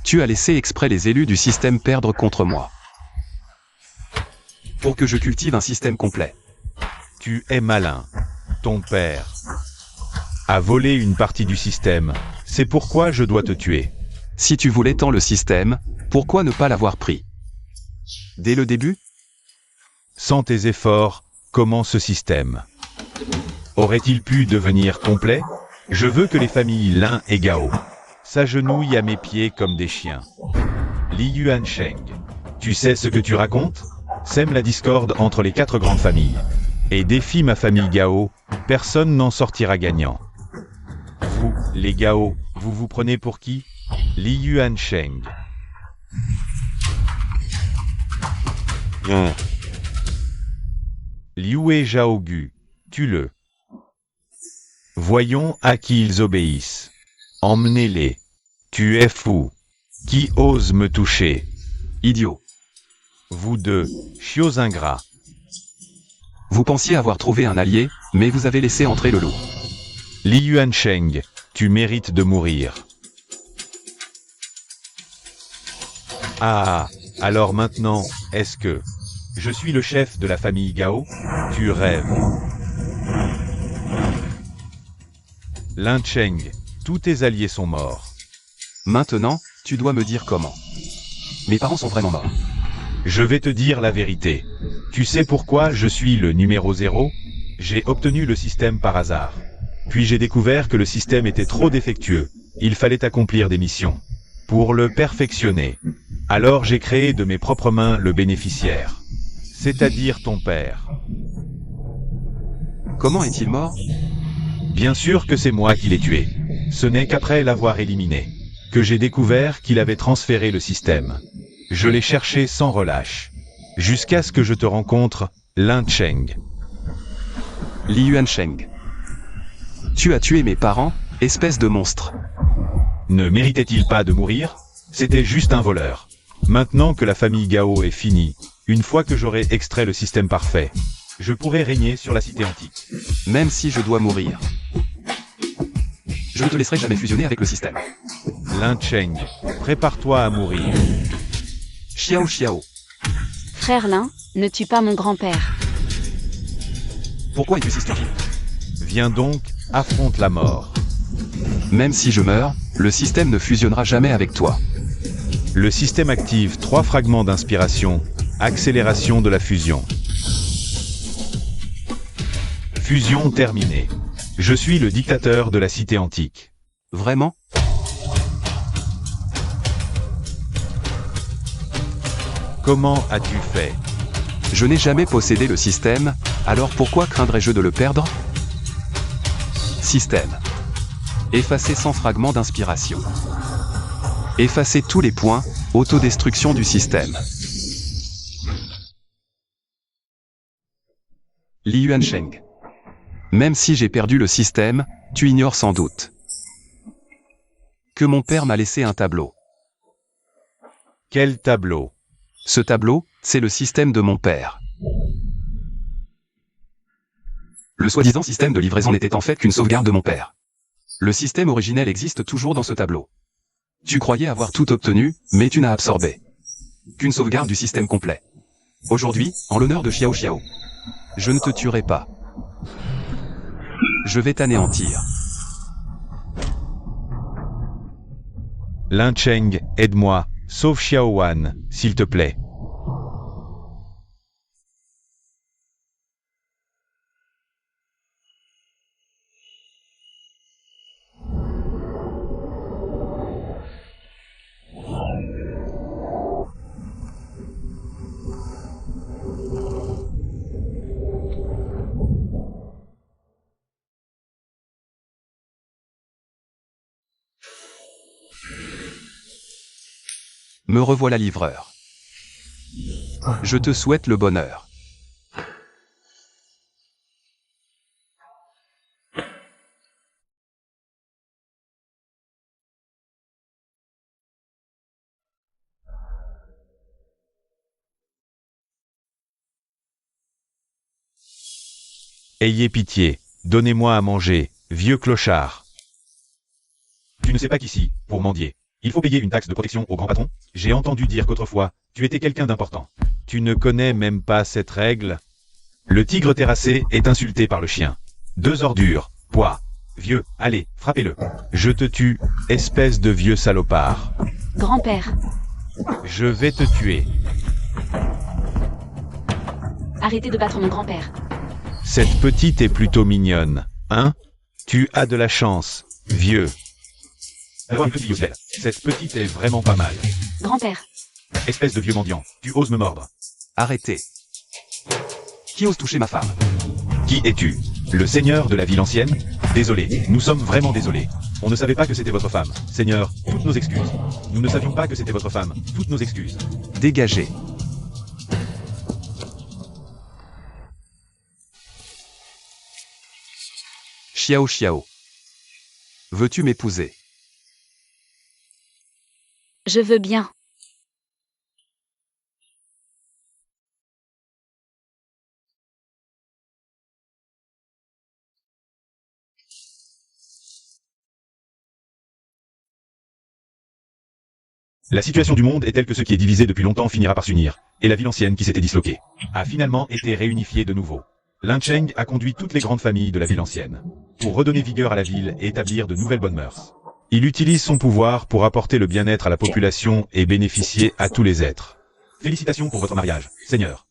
Tu as laissé exprès les élus du système perdre contre moi. Pour que je cultive un système complet. Tu es malin. Ton père a volé une partie du système. C'est pourquoi je dois te tuer. Si tu voulais tant le système, pourquoi ne pas l'avoir pris? Dès le début? Sans tes efforts, comment ce système aurait-il pu devenir complet? Je veux que les familles Lin et Gao s'agenouillent à mes pieds comme des chiens. Li Yuansheng, tu sais ce que tu racontes? Sème la discorde entre les 4 grandes familles. Et défie ma famille Gao, personne n'en sortira gagnant. Vous, les Gao, vous vous prenez pour qui? Li Yuansheng. Liu Zhaogu, tue-le. Voyons à qui ils obéissent. Emmenez-les. Tu es fou. Qui ose me toucher? Idiot. Vous deux, chiots ingrats. Vous pensiez avoir trouvé un allié, mais vous avez laissé entrer le loup. Li Yuansheng, tu mérites de mourir. Ah, alors maintenant, est-ce que je suis le chef de la famille Gao? Tu rêves. Lin Cheng, tous tes alliés sont morts. Maintenant, tu dois me dire comment. Mes parents sont vraiment morts. Je vais te dire la vérité. Tu sais pourquoi je suis le numéro 0? J'ai obtenu le système par hasard. Puis j'ai découvert que le système était trop défectueux. Il fallait accomplir des missions. Pour le perfectionner. Alors j'ai créé de mes propres mains le bénéficiaire. C'est-à-dire ton père. Comment est-il mort? Bien sûr que c'est moi qui l'ai tué. Ce n'est qu'après l'avoir éliminé que j'ai découvert qu'il avait transféré le système. Je l'ai cherché sans relâche. Jusqu'à ce que je te rencontre, Lin Cheng. Li Yuansheng. Tu as tué mes parents, espèce de monstre. Ne méritait-il pas de mourir? C'était juste un voleur. Maintenant que la famille Gao est finie, une fois que j'aurai extrait le système parfait, je pourrai régner sur la cité antique. Même si je dois mourir. Je ne te laisserai jamais fusionner avec le système. Lin Cheng, prépare-toi à mourir. Xiao Xiao. Frère Lin, ne tue pas mon grand-père. Pourquoi es-tu si stupide? Viens donc, affronte la mort. Même si je meurs, le système ne fusionnera jamais avec toi. Le système active 3 fragments d'inspiration, accélération de la fusion. Fusion terminée. Je suis le dictateur de la cité antique. Vraiment? Comment as-tu fait? Je n'ai jamais possédé le système, alors pourquoi craindrais-je de le perdre? Système. Effacer 100 fragments d'inspiration. Effacer tous les points, autodestruction du système. Li Yuansheng. Même si j'ai perdu le système, tu ignores sans doute que mon père m'a laissé un tableau. Quel tableau? Ce tableau, c'est le système de mon père. Le soi-disant système de livraison n'était en fait qu'une sauvegarde de mon père. Le système originel existe toujours dans ce tableau. Tu croyais avoir tout obtenu, mais tu n'as absorbé qu'une sauvegarde du système complet. Aujourd'hui, en l'honneur de Xiao Xiao, je ne te tuerai pas. Je vais t'anéantir. Lin Cheng, aide-moi, sauve Xiao Wan, s'il te plaît. Me revoilà livreur. Je te souhaite le bonheur. Ayez pitié, donnez-moi à manger, vieux clochard. Tu ne sais pas qu'ici, pour mendier, il faut payer une taxe de protection au grand patron? J'ai entendu dire qu'autrefois, tu étais quelqu'un d'important. Tu ne connais même pas cette règle? Le tigre terrassé est insulté par le chien. 2 ordures, poids. Vieux, allez, frappez-le. Je te tue, espèce de vieux salopard. Grand-père, Je vais te tuer. arrêtez de battre mon grand-père. Cette petite est plutôt mignonne, hein? Tu as de la chance, vieux. D'avoir une petite belle. Cette petite est vraiment pas mal. Grand-père, Espèce de vieux mendiant, tu oses me mordre. Arrêtez. Qui ose toucher ma femme? Qui es-tu? Le seigneur de la ville ancienne? Désolé, nous sommes vraiment désolés. On ne savait pas que c'était votre femme. Seigneur, toutes nos excuses. Nous ne savions pas que c'était votre femme. Toutes nos excuses. Dégagez. Xiao Xiao. Veux-tu m'épouser? je veux bien. La situation du monde est telle que ce qui est divisé depuis longtemps finira par s'unir, et la ville ancienne qui s'était disloquée a finalement été réunifiée de nouveau. Lin Cheng a conduit toutes les grandes familles de la ville ancienne pour redonner vigueur à la ville et établir de nouvelles bonnes mœurs. Il utilise son pouvoir pour apporter le bien-être à la population et bénéficier à tous les êtres. Félicitations pour votre mariage, Seigneur.